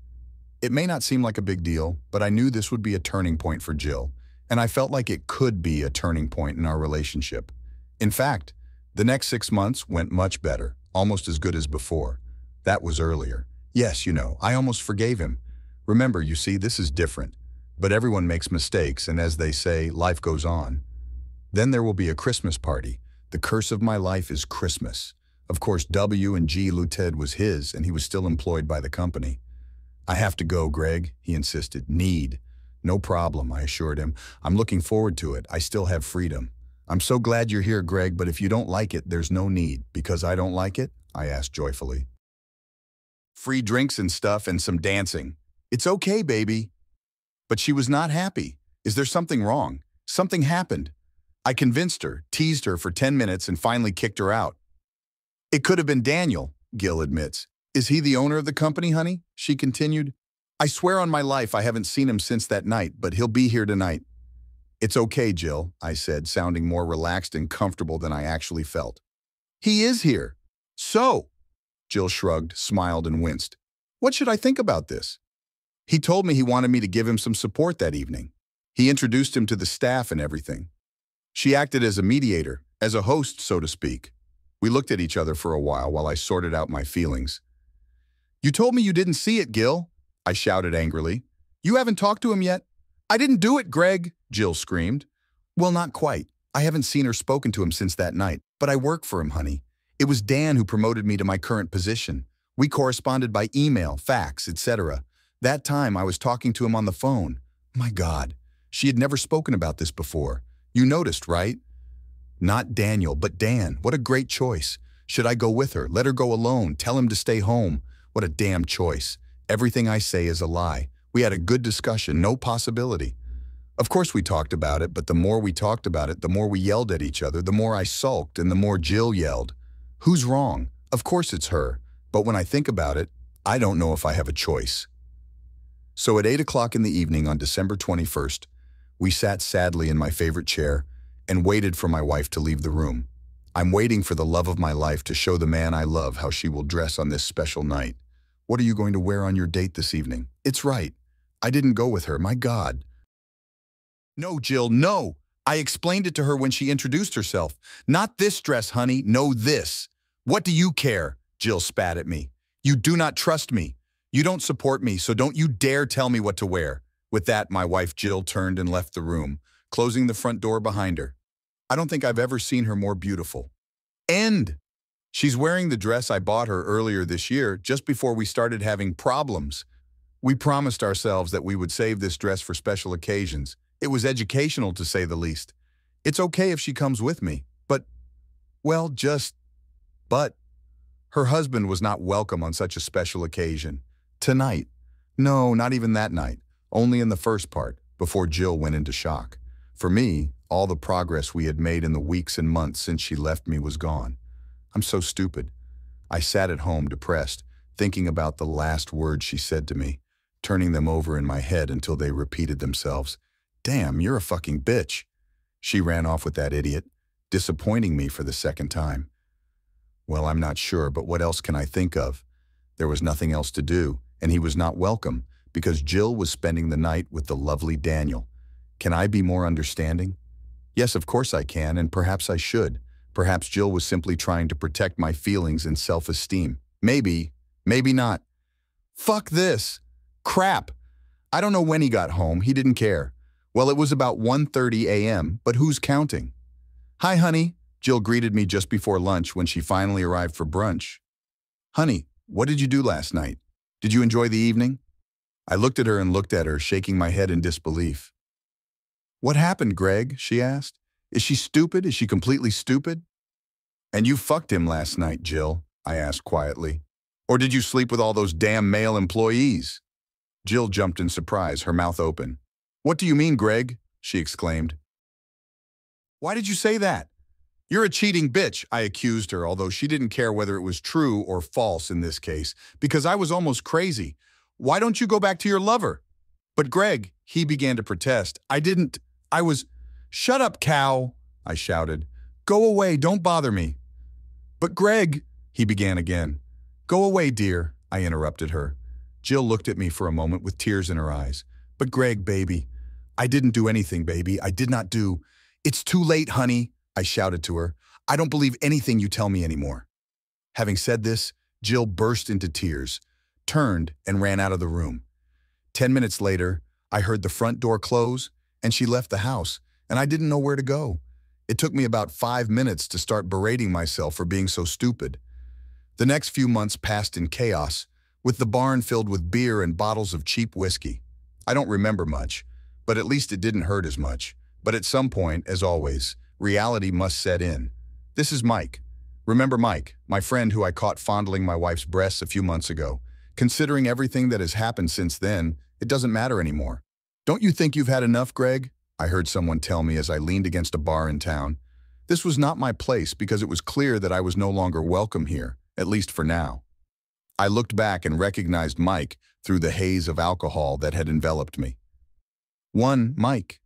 It may not seem like a big deal, but I knew this would be a turning point for Jill, and I felt like it could be a turning point in our relationship. In fact, the next 6 months went much better, almost as good as before. That was earlier. Yes, you know, I almost forgave him. Remember, you see, this is different. But everyone makes mistakes, and as they say, life goes on. Then there will be a Christmas party. The curse of my life is Christmas. Of course, W&G Luted was his, and he was still employed by the company. "I have to go, Greg," he insisted. "Need." "No problem," I assured him. "I'm looking forward to it. I still have freedom." "I'm so glad you're here, Greg, but if you don't like it, there's no need." "Because I don't like it?" I asked joyfully. "Free drinks and stuff and some dancing." "It's okay, baby." But she was not happy. Is there something wrong? Something happened. I convinced her, teased her for 10 minutes, and finally kicked her out. "It could have been Daniel," Gil admits. "Is he the owner of the company, honey?" she continued. "I swear on my life I haven't seen him since that night, but he'll be here tonight." "It's okay, Jill," I said, sounding more relaxed and comfortable than I actually felt. "He is here." "So?" Jill shrugged, smiled, and winced. "What should I think about this?" "He told me he wanted me to give him some support that evening. He introduced him to the staff and everything." She acted as a mediator, as a host, so to speak. We looked at each other for a while I sorted out my feelings. "You told me you didn't see it, Gil," I shouted angrily. "You haven't talked to him yet?" "I didn't do it, Greg," Jill screamed. "Well, not quite. I haven't seen or spoken to him since that night, but I work for him, honey. It was Dan who promoted me to my current position. We corresponded by email, fax, etc. That time I was talking to him on the phone. My God, she had never spoken about this before. You noticed, right? Not Daniel, but Dan. What a great choice. Should I go with her? Let her go alone? Tell him to stay home? What a damn choice. Everything I say is a lie. We had a good discussion, no possibility. Of course we talked about it, but the more we talked about it, the more we yelled at each other, the more I sulked, and the more Jill yelled. Who's wrong? Of course it's her. But when I think about it, I don't know if I have a choice. So at 8 o'clock in the evening on December 21st, we sat sadly in my favorite chair and waited for my wife to leave the room. I'm waiting for the love of my life to show the man I love how she will dress on this special night. What are you going to wear on your date this evening? It's right. I didn't go with her, my God. No, Jill, no. I explained it to her when she introduced herself. Not this dress, honey, no this. What do you care? Jill spat at me. You do not trust me. You don't support me, so don't you dare tell me what to wear. With that, my wife Jill turned and left the room, closing the front door behind her. I don't think I've ever seen her more beautiful. End. She's wearing the dress I bought her earlier this year, just before we started having problems. We promised ourselves that we would save this dress for special occasions. It was educational, to say the least. It's okay if she comes with me, but her husband was not welcome on such a special occasion. Tonight. No, not even that night. Only in the first part, before Jill went into shock. For me, all the progress we had made in the weeks and months since she left me was gone. I'm so stupid. I sat at home depressed, thinking about the last words she said to me, turning them over in my head until they repeated themselves. Damn, you're a fucking bitch. She ran off with that idiot, disappointing me for the second time. Well, I'm not sure, but what else can I think of? There was nothing else to do, and he was not welcome because Jill was spending the night with the lovely Daniel. Can I be more understanding? Yes, of course I can, and perhaps I should. Perhaps Jill was simply trying to protect my feelings and self-esteem. Maybe, maybe not. Fuck this. Crap. I don't know when he got home. He didn't care. Well, it was about 1:30 a.m., but who's counting? Hi, honey. Jill greeted me just before lunch when she finally arrived for brunch. Honey, what did you do last night? Did you enjoy the evening? I looked at her and looked at her, shaking my head in disbelief. What happened, Greg? She asked. Is she stupid? Is she completely stupid? And you fucked him last night, Jill, I asked quietly. Or did you sleep with all those damn male employees? Jill jumped in surprise, her mouth open. What do you mean, Greg? She exclaimed. Why did you say that? You're a cheating bitch, I accused her, although she didn't care whether it was true or false in this case, because I was almost crazy. Why don't you go back to your lover? But Greg, he began to protest. I was, shut up, cow, I shouted. Go away, don't bother me. But Greg, he began again. Go away, dear, I interrupted her. Jill looked at me for a moment with tears in her eyes. But Greg, baby, I didn't do anything, baby. I did not do. It's too late, honey, I shouted to her. I don't believe anything you tell me anymore. Having said this, Jill burst into tears, turned, and ran out of the room. 10 minutes later, I heard the front door close, and she left the house, and I didn't know where to go. It took me about 5 minutes to start berating myself for being so stupid. The next few months passed in chaos, with the barn filled with beer and bottles of cheap whiskey. I don't remember much, but at least it didn't hurt as much. But at some point, as always, reality must set in. This is Mike. Remember Mike, my friend who I caught fondling my wife's breasts a few months ago. Considering everything that has happened since then, it doesn't matter anymore. Don't you think you've had enough, Greg? I heard someone tell me as I leaned against a bar in town. This was not my place because it was clear that I was no longer welcome here, at least for now. I looked back and recognized Mike through the haze of alcohol that had enveloped me. Mike.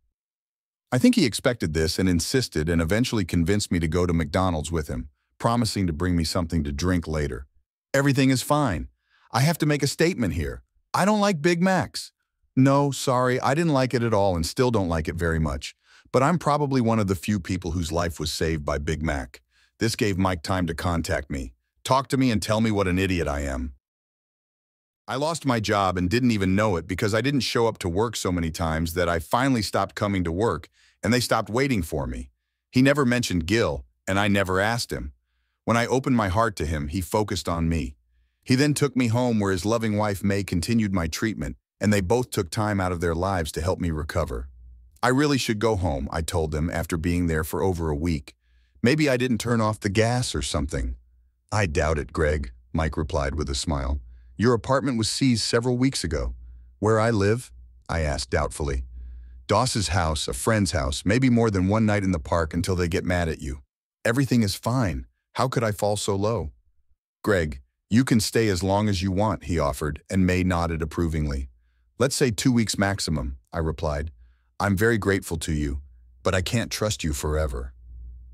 I think he expected this and insisted and eventually convinced me to go to McDonald's with him, promising to bring me something to drink later. Everything is fine. I have to make a statement here. I don't like Big Macs. No, sorry, I didn't like it at all and still don't like it very much. But I'm probably one of the few people whose life was saved by Big Mac. This gave Mike time to contact me, talk to me and tell me what an idiot I am. I lost my job and didn't even know it because I didn't show up to work so many times that I finally stopped coming to work and they stopped waiting for me. He never mentioned Gil, and I never asked him. When I opened my heart to him, he focused on me. He then took me home where his loving wife May continued my treatment, and they both took time out of their lives to help me recover. I really should go home, I told them after being there for over a week. Maybe I didn't turn off the gas or something. I doubt it, Greg, Mike replied with a smile. Your apartment was seized several weeks ago. Where I live? I asked doubtfully. Doss's house, a friend's house, maybe more than one night in the park until they get mad at you. Everything is fine. How could I fall so low? Greg, you can stay as long as you want, he offered, and May nodded approvingly. Let's say 2 weeks maximum, I replied. I'm very grateful to you, but I can't trust you forever.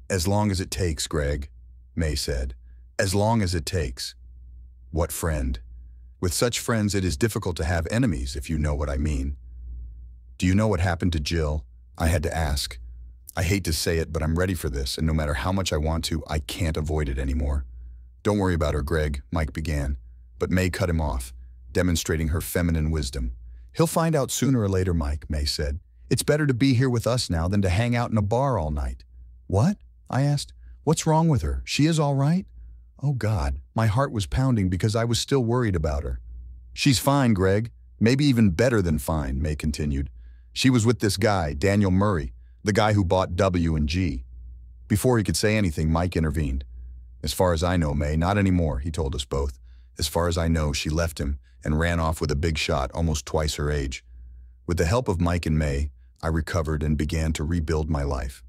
As long as it takes, Greg, May said. As long as it takes. What friend? With such friends, it is difficult to have enemies, if you know what I mean. Do you know what happened to Jill? I had to ask. I hate to say it, but I'm ready for this, and no matter how much I want to, I can't avoid it anymore. Don't worry about her, Greg, Mike began, but May cut him off, demonstrating her feminine wisdom. He'll find out sooner or later, Mike, May said. It's better to be here with us now than to hang out in a bar all night. What? I asked. What's wrong with her? She is all right? Oh, God, my heart was pounding because I was still worried about her. She's fine, Greg. Maybe even better than fine, May continued. She was with this guy, Daniel Murray, the guy who bought W&G. Before he could say anything, Mike intervened. As far as I know, May, not anymore, he told us both. As far as I know, she left him and ran off with a big shot, almost twice her age. With the help of Mike and May, I recovered and began to rebuild my life.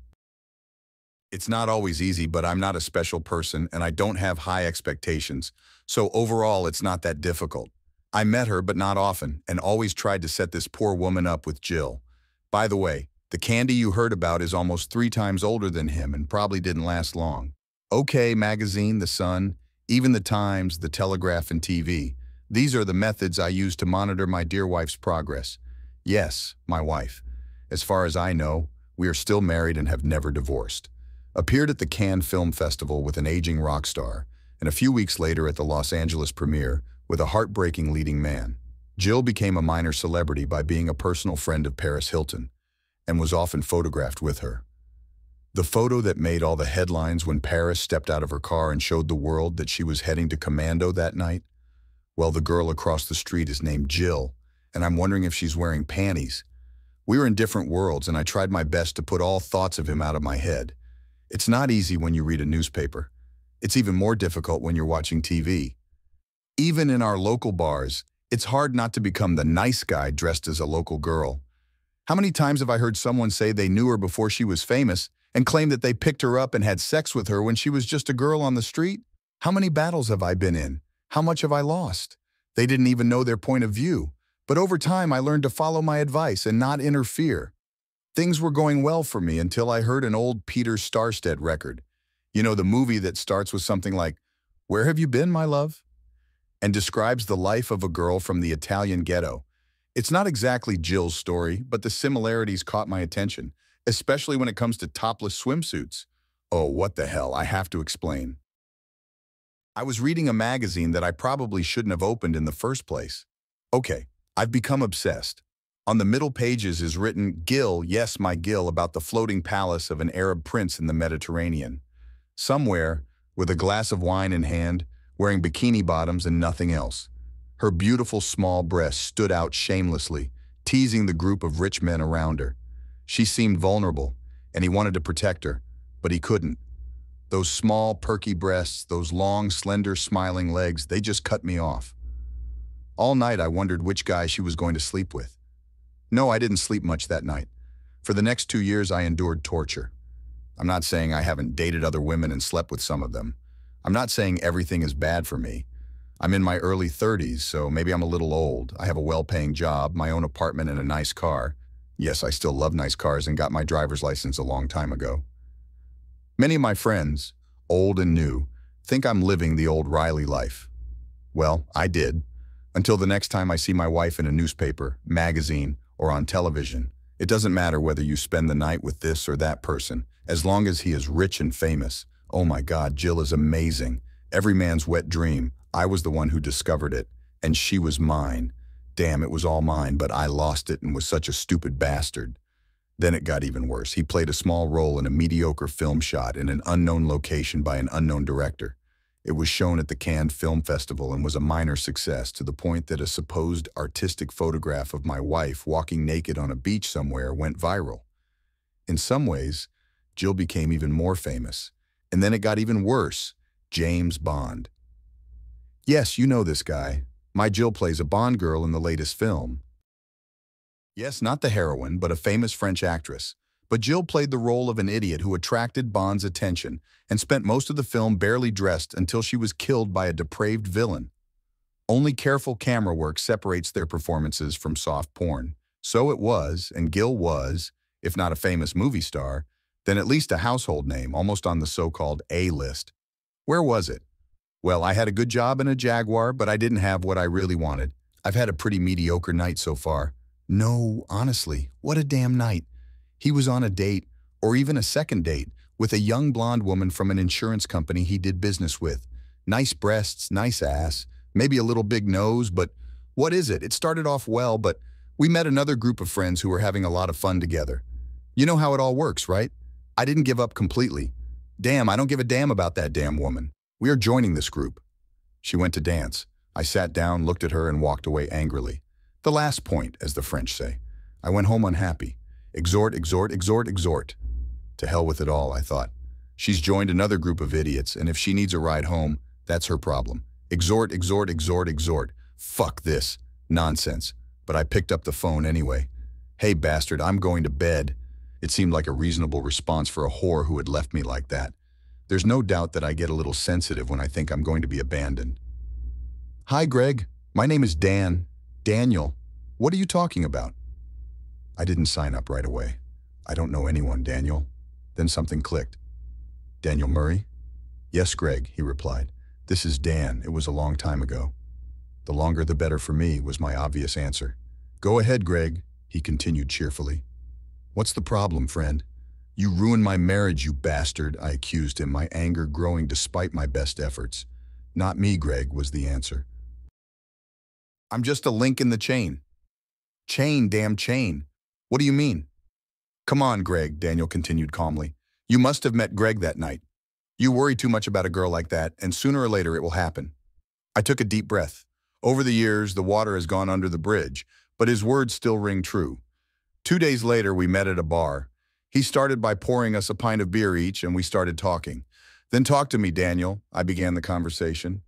It's not always easy, but I'm not a special person and I don't have high expectations, so overall it's not that difficult. I met her, but not often, and always tried to set this poor woman up with Jill. By the way, The candy you heard about is almost 3 times older than him and probably didn't last long. OK Magazine, The Sun, even the Times, The Telegraph, and TV. These are the methods I use to monitor my dear wife's progress. Yes, my wife. As far as I know, we are still married and have never divorced. Appeared at the Cannes Film Festival with an aging rock star, and a few weeks later at the Los Angeles premiere with a heartbreaking leading man. Jill became a minor celebrity by being a personal friend of Paris Hilton, and was often photographed with her. The photo that made all the headlines when Paris stepped out of her car and showed the world that she was heading to Commando that night? Well, the girl across the street is named Jill, and I'm wondering if she's wearing panties. We were in different worlds, and I tried my best to put all thoughts of him out of my head. It's not easy when you read a newspaper. It's even more difficult when you're watching TV. Even in our local bars, it's hard not to become the nice guy dressed as a local girl. How many times have I heard someone say they knew her before she was famous and claim that they picked her up and had sex with her when she was just a girl on the street? How many battles have I been in? How much have I lost? They didn't even know their point of view. But over time, I learned to follow my advice and not interfere. Things were going well for me until I heard an old Peter Starstead record. You know, the movie that starts with something like, "Where have you been, my love?" and describes the life of a girl from the Italian ghetto. It's not exactly Jill's story, but the similarities caught my attention, especially when it comes to topless swimsuits. Oh, what the hell, I have to explain. I was reading a magazine that I probably shouldn't have opened in the first place. Okay, I've become obsessed. On the middle pages is written, "Gil, yes, my Gil," about the floating palace of an Arab prince in the Mediterranean. Somewhere, with a glass of wine in hand, wearing bikini bottoms and nothing else. Her beautiful small breasts stood out shamelessly, teasing the group of rich men around her. She seemed vulnerable, and he wanted to protect her, but he couldn't. Those small, perky breasts, those long, slender, smiling legs, they just cut me off. All night I wondered which guy she was going to sleep with. No, I didn't sleep much that night. For the next 2 years I endured torture. I'm not saying I haven't dated other women and slept with some of them. I'm not saying everything is bad for me. I'm in my early 30s, so maybe I'm a little old. I have a well-paying job, my own apartment, and a nice car. Yes, I still love nice cars and got my driver's license a long time ago. Many of my friends, old and new, think I'm living the old Riley life. Well, I did. Until the next time I see my wife in a newspaper, magazine, or on television. It doesn't matter whether you spend the night with this or that person, as long as he is rich and famous. Oh my God, Jill is amazing. Every man's wet dream. I was the one who discovered it, and she was mine. Damn, it was all mine, but I lost it and was such a stupid bastard. Then it got even worse. He played a small role in a mediocre film shot in an unknown location by an unknown director. It was shown at the Cannes Film Festival and was a minor success, to the point that a supposed artistic photograph of my wife walking naked on a beach somewhere went viral. In some ways, Jill became even more famous. And then it got even worse. James Bond. Yes, you know this guy. My Jill plays a Bond girl in the latest film. Yes, not the heroine, but a famous French actress. But Jill played the role of an idiot who attracted Bond's attention and spent most of the film barely dressed until she was killed by a depraved villain. Only careful camera work separates their performances from soft porn. So it was, and Gil was, if not a famous movie star, then at least a household name, almost on the so-called A-list. Where was it? Well, I had a good job in a Jaguar, but I didn't have what I really wanted. I've had a pretty mediocre night so far. No, honestly, what a damn night. He was on a date, or even a second date, with a young blonde woman from an insurance company he did business with. Nice breasts, nice ass, maybe a little big nose, but what is it? It started off well, but we met another group of friends who were having a lot of fun together. You know how it all works, right? I didn't give up completely. Damn, I don't give a damn about that damn woman. We are joining this group. She went to dance. I sat down, looked at her, and walked away angrily. The last point, as the French say. I went home unhappy. Exhort, exhort, exhort, exhort. To hell with it all, I thought. She's joined another group of idiots, and if she needs a ride home, that's her problem. Exhort, exhort, exhort, exhort. Fuck this. Nonsense. But I picked up the phone anyway. Hey, bastard, I'm going to bed. It seemed like a reasonable response for a whore who had left me like that. There's no doubt that I get a little sensitive when I think I'm going to be abandoned. Hi, Greg. My name is Dan. Daniel. What are you talking about? I didn't sign up right away. I don't know anyone, Daniel. Then something clicked. Daniel Murray? Yes, Greg, he replied. This is Dan. It was a long time ago. The longer the better for me, was my obvious answer. Go ahead, Greg, he continued cheerfully. What's the problem, friend? You ruined my marriage, you bastard, I accused him, my anger growing despite my best efforts. Not me, Greg, was the answer. I'm just a link in the chain. Chain, damn chain. What do you mean? Come on, Greg, Daniel continued calmly. You must have met Greg that night. You worry too much about a girl like that, and sooner or later it will happen. I took a deep breath. Over the years, the water has gone under the bridge, but his words still ring true. 2 days later, we met at a bar. He started by pouring us a pint of beer each, and we started talking. Then talk to me, Daniel, I began the conversation.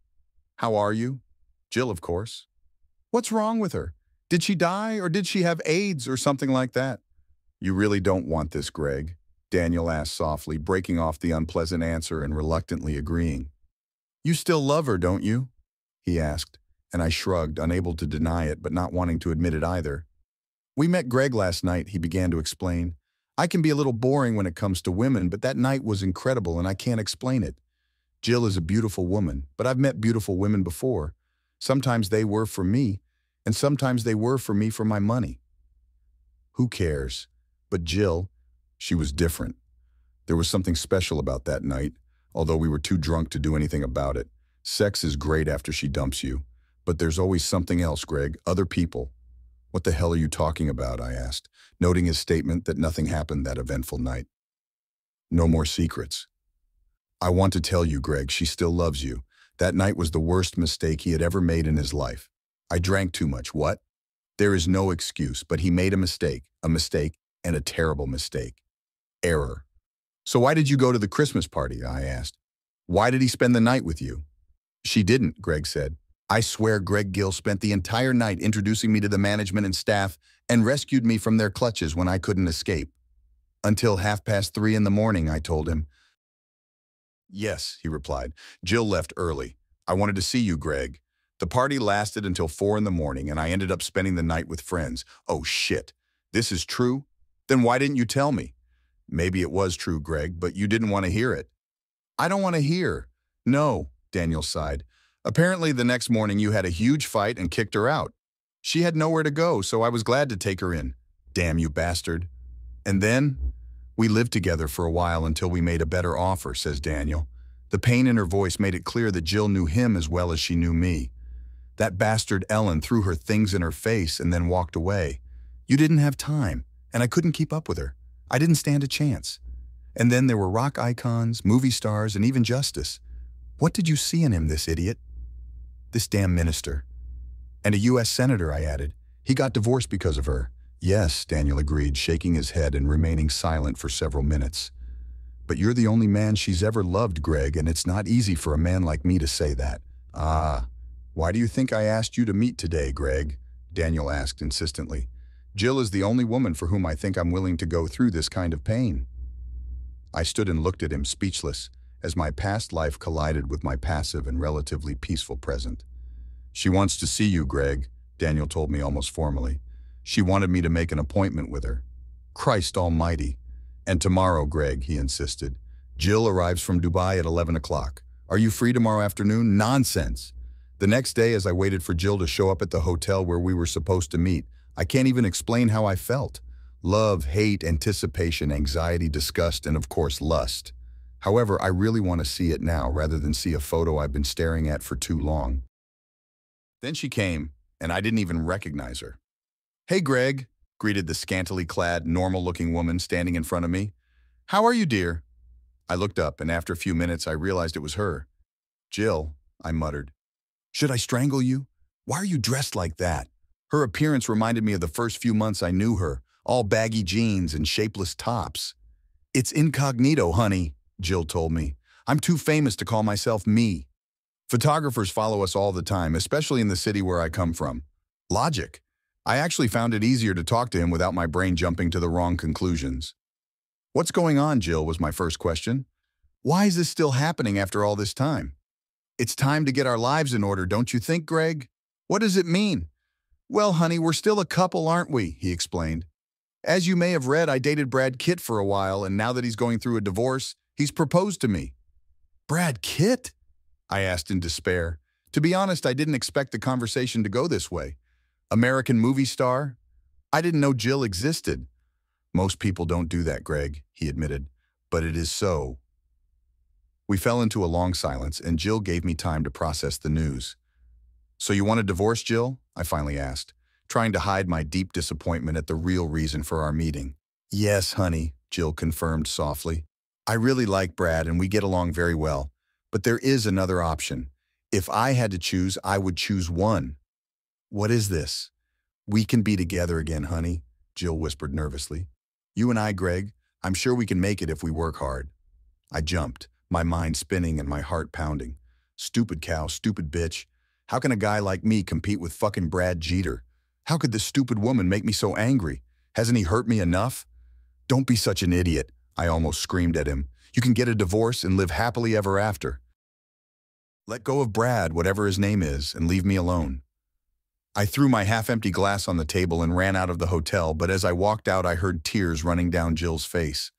How are you? Jill, of course. What's wrong with her? Did she die, or did she have AIDS, or something like that? You really don't want this, Greg, Daniel asked softly, breaking off the unpleasant answer and reluctantly agreeing. You still love her, don't you? He asked, and I shrugged, unable to deny it, but not wanting to admit it either. We met Greg last night, he began to explain. I can be a little boring when it comes to women, but that night was incredible and I can't explain it. Jill is a beautiful woman, but I've met beautiful women before. Sometimes they were for me, and sometimes they were for me for my money. Who cares? But Jill, she was different. There was something special about that night, although we were too drunk to do anything about it. Sex is great after she dumps you, but there's always something else, Greg, other people. What the hell are you talking about, I asked, noting his statement that nothing happened that eventful night. No more secrets. I want to tell you, Greg, she still loves you. That night was the worst mistake he had ever made in his life. I drank too much, what? There is no excuse, but he made a mistake, and a terrible mistake. Error. So why did you go to the Christmas party, I asked. Why did he spend the night with you? She didn't, Greg said. I swear Greg Gill spent the entire night introducing me to the management and staff and rescued me from their clutches when I couldn't escape. Until 3:30 in the morning, I told him. Yes, he replied. Jill left early. I wanted to see you, Greg. The party lasted until 4 in the morning and I ended up spending the night with friends. Oh shit, this is true? Then why didn't you tell me? Maybe it was true, Greg, but you didn't want to hear it. I don't want to hear. No, Daniel sighed. Apparently the next morning you had a huge fight and kicked her out. She had nowhere to go, so I was glad to take her in. Damn you bastard. And then? We lived together for a while until we made a better offer, says Daniel. The pain in her voice made it clear that Jill knew him as well as she knew me. That bastard Ellen threw her things in her face and then walked away. You didn't have time, and I couldn't keep up with her. I didn't stand a chance. And then there were rock icons, movie stars, and even Justice. What did you see in him, this idiot? This damn minister. And a U.S. senator, I added. He got divorced because of her. Yes, Daniel agreed, shaking his head and remaining silent for several minutes. But you're the only man she's ever loved, Greg, and it's not easy for a man like me to say that. Ah, why do you think I asked you to meet today, Greg? Daniel asked insistently. Jill is the only woman for whom I think I'm willing to go through this kind of pain. I stood and looked at him speechless, as my past life collided with my passive and relatively peaceful present. She wants to see you, Greg, Daniel told me almost formally. She wanted me to make an appointment with her. Christ almighty. And tomorrow, Greg, he insisted. Jill arrives from Dubai at 11 o'clock. Are you free tomorrow afternoon? Nonsense. The next day, as I waited for Jill to show up at the hotel where we were supposed to meet, I can't even explain how I felt. Love, hate, anticipation, anxiety, disgust, and of course, lust. However, I really want to see it now rather than see a photo I've been staring at for too long. Then she came, and I didn't even recognize her. Hey, Greg, greeted the scantily clad, normal-looking woman standing in front of me. How are you, dear? I looked up, and after a few minutes, I realized it was her. Jill, I muttered. Should I strangle you? Why are you dressed like that? Her appearance reminded me of the first few months I knew her, all baggy jeans and shapeless tops. It's incognito, honey, Jill told me. I'm too famous to call myself me. Photographers follow us all the time, especially in the city where I come from. Logic. I actually found it easier to talk to him without my brain jumping to the wrong conclusions. What's going on, Jill, was my first question. Why is this still happening after all this time? It's time to get our lives in order, don't you think, Greg? What does it mean? Well, honey, we're still a couple, aren't we? He explained. As you may have read, I dated Brad Kitt for a while, and now that he's going through a divorce, he's proposed to me." "Brad Kitt?" I asked in despair. To be honest, I didn't expect the conversation to go this way. American movie star? I didn't know Jill existed. "Most people don't do that, Greg," he admitted, "but it is so." We fell into a long silence, and Jill gave me time to process the news. "So you want a divorce, Jill?" I finally asked, trying to hide my deep disappointment at the real reason for our meeting. "Yes, honey," Jill confirmed softly. "I really like Brad and we get along very well, but there is another option. If I had to choose, I would choose one." "What is this?" "We can be together again, honey," Jill whispered nervously. "You and I, Greg, I'm sure we can make it if we work hard." I jumped, my mind spinning and my heart pounding. Stupid cow, stupid bitch. How can a guy like me compete with fucking Brad Jeter? How could this stupid woman make me so angry? Hasn't he hurt me enough? "Don't be such an idiot," I almost screamed at him. "You can get a divorce and live happily ever after. Let go of Brad, whatever his name is, and leave me alone." I threw my half-empty glass on the table and ran out of the hotel, but as I walked out, I heard tears running down Jill's face.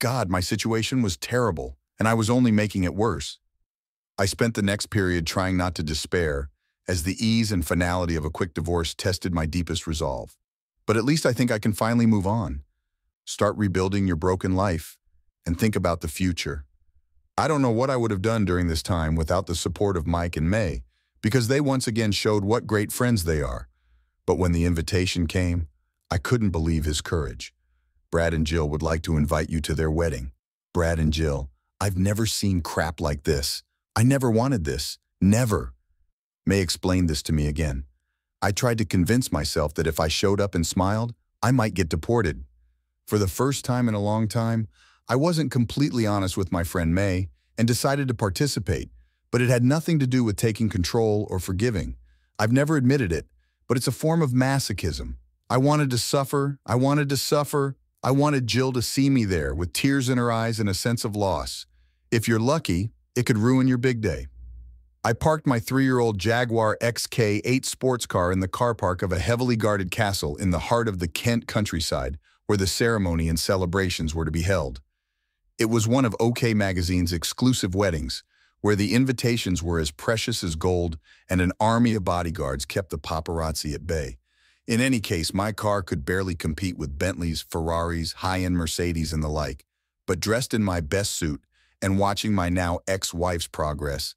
God, my situation was terrible, and I was only making it worse. I spent the next period trying not to despair, as the ease and finality of a quick divorce tested my deepest resolve. But at least I think I can finally move on. Start rebuilding your broken life, and think about the future. I don't know what I would have done during this time without the support of Mike and May, because they once again showed what great friends they are. But when the invitation came, I couldn't believe his courage. "Brad and Jill would like to invite you to their wedding." Brad and Jill, I've never seen crap like this. I never wanted this. Never. May explained this to me again. I tried to convince myself that if I showed up and smiled, I might get deported. For the first time in a long time, I wasn't completely honest with my friend May and decided to participate, but it had nothing to do with taking control or forgiving. I've never admitted it, but it's a form of masochism. I wanted to suffer. I wanted to suffer. I wanted Jill to see me there with tears in her eyes and a sense of loss. If you're lucky, it could ruin your big day. I parked my 3-year-old Jaguar XK8 sports car in the car park of a heavily guarded castle in the heart of the Kent countryside, where the ceremony and celebrations were to be held. It was one of OK Magazine's exclusive weddings, where the invitations were as precious as gold and an army of bodyguards kept the paparazzi at bay. In any case, my car could barely compete with Bentleys, Ferraris, high-end Mercedes, and the like. But dressed in my best suit and watching my now ex-wife's progress,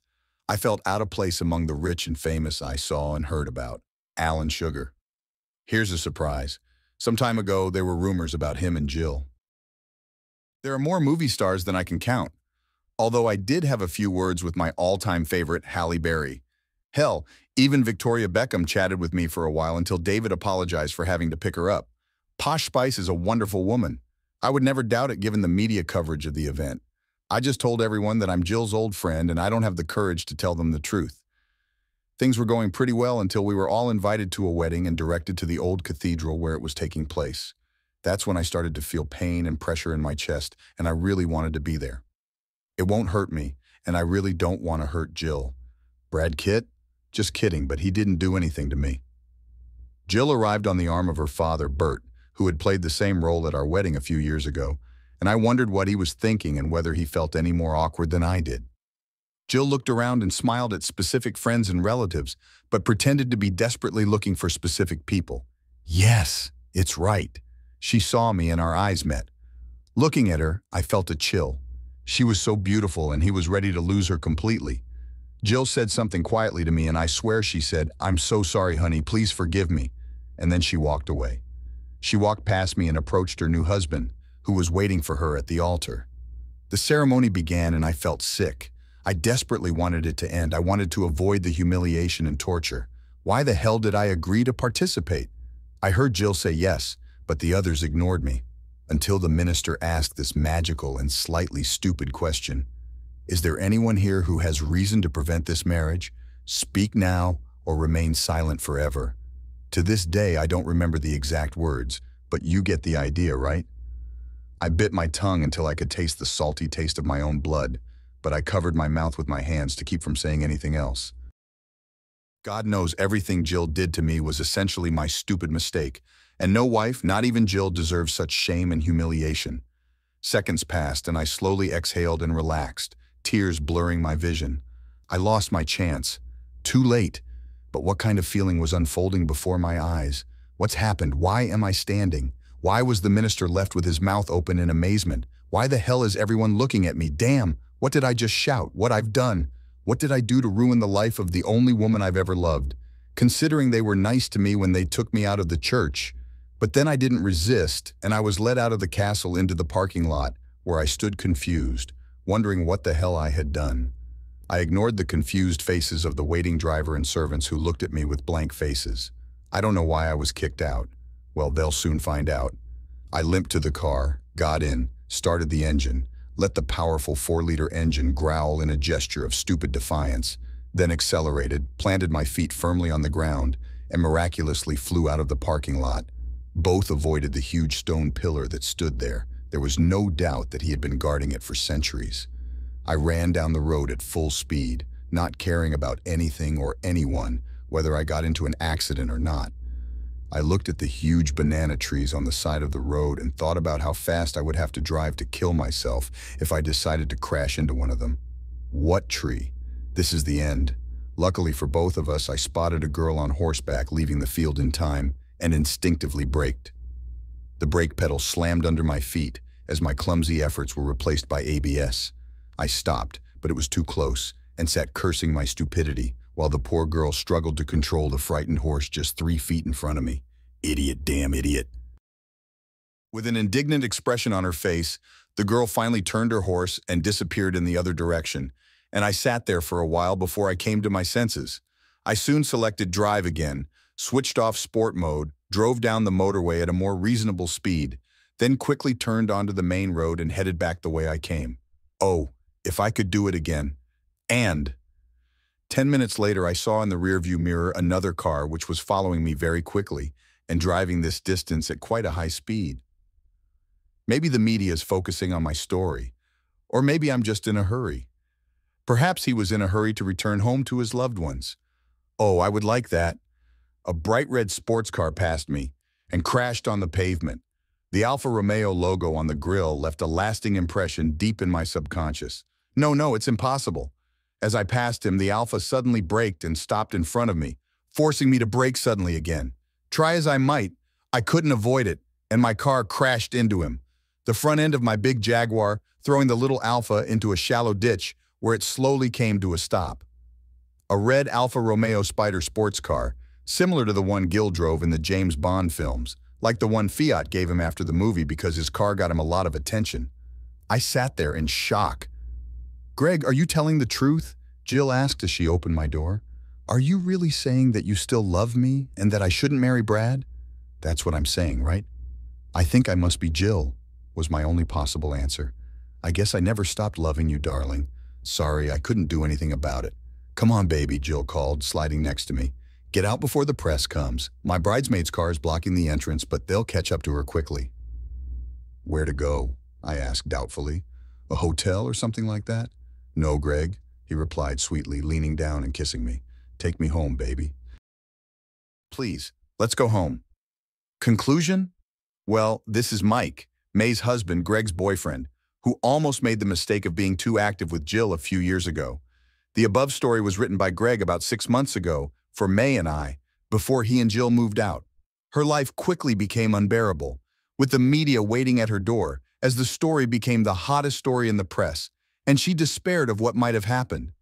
I felt out of place among the rich and famous I saw and heard about. Alan Sugar. Here's a surprise. Some time ago, there were rumors about him and Jill. There are more movie stars than I can count, although I did have a few words with my all-time favorite, Halle Berry. Hell, even Victoria Beckham chatted with me for a while until David apologized for having to pick her up. Posh Spice is a wonderful woman. I would never doubt it given the media coverage of the event. I just told everyone that I'm Jill's old friend and I don't have the courage to tell them the truth. Things were going pretty well until we were all invited to a wedding and directed to the old cathedral where it was taking place. That's when I started to feel pain and pressure in my chest, and I really wanted to be there. It won't hurt me, and I really don't want to hurt Jill. Brad Kitt? Just kidding, but he didn't do anything to me. Jill arrived on the arm of her father, Bert, who had played the same role at our wedding a few years ago, and I wondered what he was thinking and whether he felt any more awkward than I did. Jill looked around and smiled at specific friends and relatives, but pretended to be desperately looking for specific people. Yes, it's right. She saw me and our eyes met. Looking at her, I felt a chill. She was so beautiful and he was ready to lose her completely. Jill said something quietly to me and I swear she said, "I'm so sorry, honey, please forgive me." And then she walked away. She walked past me and approached her new husband, who was waiting for her at the altar. The ceremony began and I felt sick. I desperately wanted it to end. I wanted to avoid the humiliation and torture. Why the hell did I agree to participate? I heard Jill say yes, but the others ignored me, until the minister asked this magical and slightly stupid question. Is there anyone here who has reason to prevent this marriage? Speak now or remain silent forever. To this day, I don't remember the exact words, but you get the idea, right? I bit my tongue until I could taste the salty taste of my own blood, but I covered my mouth with my hands to keep from saying anything else. God knows everything Jill did to me was essentially my stupid mistake, And no wife, not even Jill, deserves such shame and humiliation. Seconds passed and I slowly exhaled and relaxed, tears blurring my vision. I lost my chance. Too late. But what kind of feeling was unfolding before my eyes? What's happened? Why am I standing? Why was the minister left with his mouth open in amazement? Why the hell is everyone looking at me? Damn, what did I just shout? What I've done? What did I do to ruin the life of the only woman I've ever loved? Considering they were nice to me when they took me out of the church. But then I didn't resist, and I was led out of the castle into the parking lot, where I stood confused, wondering what the hell I had done. I ignored the confused faces of the waiting driver and servants who looked at me with blank faces. I don't know why I was kicked out. Well, they'll soon find out. I limped to the car, got in, started the engine, let the powerful 4-liter engine growl in a gesture of stupid defiance, then accelerated, planted my feet firmly on the ground, and miraculously flew out of the parking lot. Both avoided the huge stone pillar that stood there. There was no doubt that he had been guarding it for centuries. I ran down the road at full speed, not caring about anything or anyone, whether I got into an accident or not. I looked at the huge banana trees on the side of the road and thought about how fast I would have to drive to kill myself if I decided to crash into one of them. What tree? This is the end. Luckily for both of us, I spotted a girl on horseback leaving the field in time and instinctively braked. The brake pedal slammed under my feet as my clumsy efforts were replaced by ABS. I stopped, but it was too close, and sat cursing my stupidity while the poor girl struggled to control the frightened horse just 3 feet in front of me. Idiot, damn idiot. With an indignant expression on her face, the girl finally turned her horse and disappeared in the other direction, and I sat there for a while before I came to my senses. I soon selected drive again, switched off sport mode, drove down the motorway at a more reasonable speed, then quickly turned onto the main road and headed back the way I came. Oh, if I could do it again. And 10 minutes later, I saw in the rearview mirror another car which was following me very quickly and driving this distance at quite a high speed. Maybe the media is focusing on my story, or maybe I'm just in a hurry. Perhaps he was in a hurry to return home to his loved ones. Oh, I would like that. A bright red sports car passed me and crashed on the pavement. The Alfa Romeo logo on the grille left a lasting impression deep in my subconscious. No, it's impossible. As I passed him, the Alfa suddenly braked and stopped in front of me, forcing me to brake suddenly again. Try as I might, I couldn't avoid it, and my car crashed into him. The front end of my big Jaguar throwing the little Alfa into a shallow ditch where it slowly came to a stop. A red Alfa Romeo Spider sports car, similar to the one Gil drove in the James Bond films, like the one Fiat gave him after the movie because his car got him a lot of attention. I sat there in shock. "Greg, are you telling the truth?" Jill asked as she opened my door. "Are you really saying that you still love me and that I shouldn't marry Brad?" "That's what I'm saying, right?" "I think I must be Jill," was my only possible answer. "I guess I never stopped loving you, darling. Sorry, I couldn't do anything about it." "Come on, baby," Jill called, sliding next to me. "Get out before the press comes. My bridesmaid's car is blocking the entrance, but they'll catch up to her quickly." "Where to go?" I asked doubtfully. "A hotel or something like that?" "No, Greg," he replied sweetly, leaning down and kissing me. "Take me home, baby. Please, let's go home." Conclusion? Well, this is Mike, May's husband, Greg's boyfriend, who almost made the mistake of being too active with Jill a few years ago. The above story was written by Greg about 6 months ago for May and I, before he and Jill moved out. Her life quickly became unbearable, with the media waiting at her door as the story became the hottest story in the press, and she despaired of what might have happened.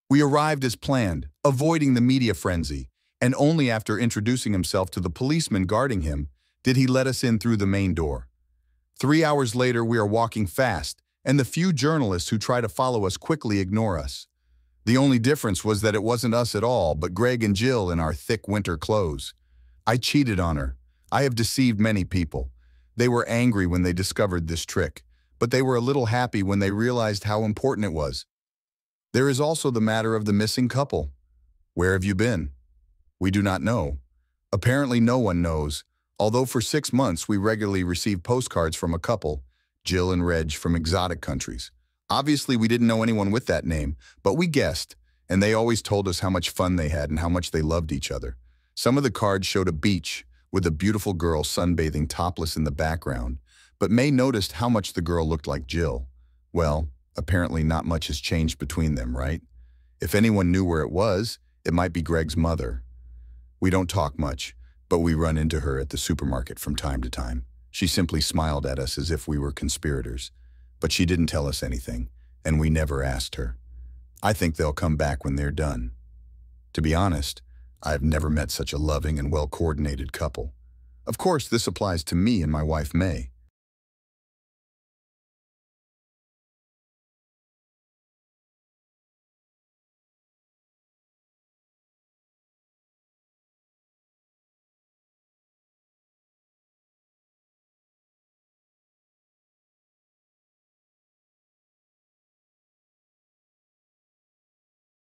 We arrived as planned, avoiding the media frenzy, and only after introducing himself to the policeman guarding him did he let us in through the main door. 3 hours later, we are walking fast, and the few journalists who try to follow us quickly ignore us. The only difference was that it wasn't us at all, but Greg and Jill in our thick winter clothes. I cheated on her. I have deceived many people. They were angry when they discovered this trick, but they were a little happy when they realized how important it was. There is also the matter of the missing couple. Where have you been? We do not know. Apparently no one knows, although for 6 months we regularly received postcards from a couple, Jill and Reg, from exotic countries. Obviously we didn't know anyone with that name, but we guessed, and they always told us how much fun they had and how much they loved each other. Some of the cards showed a beach, with a beautiful girl sunbathing topless in the background, but May noticed how much the girl looked like Jill. Well, apparently not much has changed between them, right? If anyone knew where it might be Greg's mother. We don't talk much, but we run into her at the supermarket from time to time. She simply smiled at us as if we were conspirators, but she didn't tell us anything, and we never asked her. I think they'll come back when they're done. To be honest, I've never met such a loving and well-coordinated couple. Of course, this applies to me and my wife May.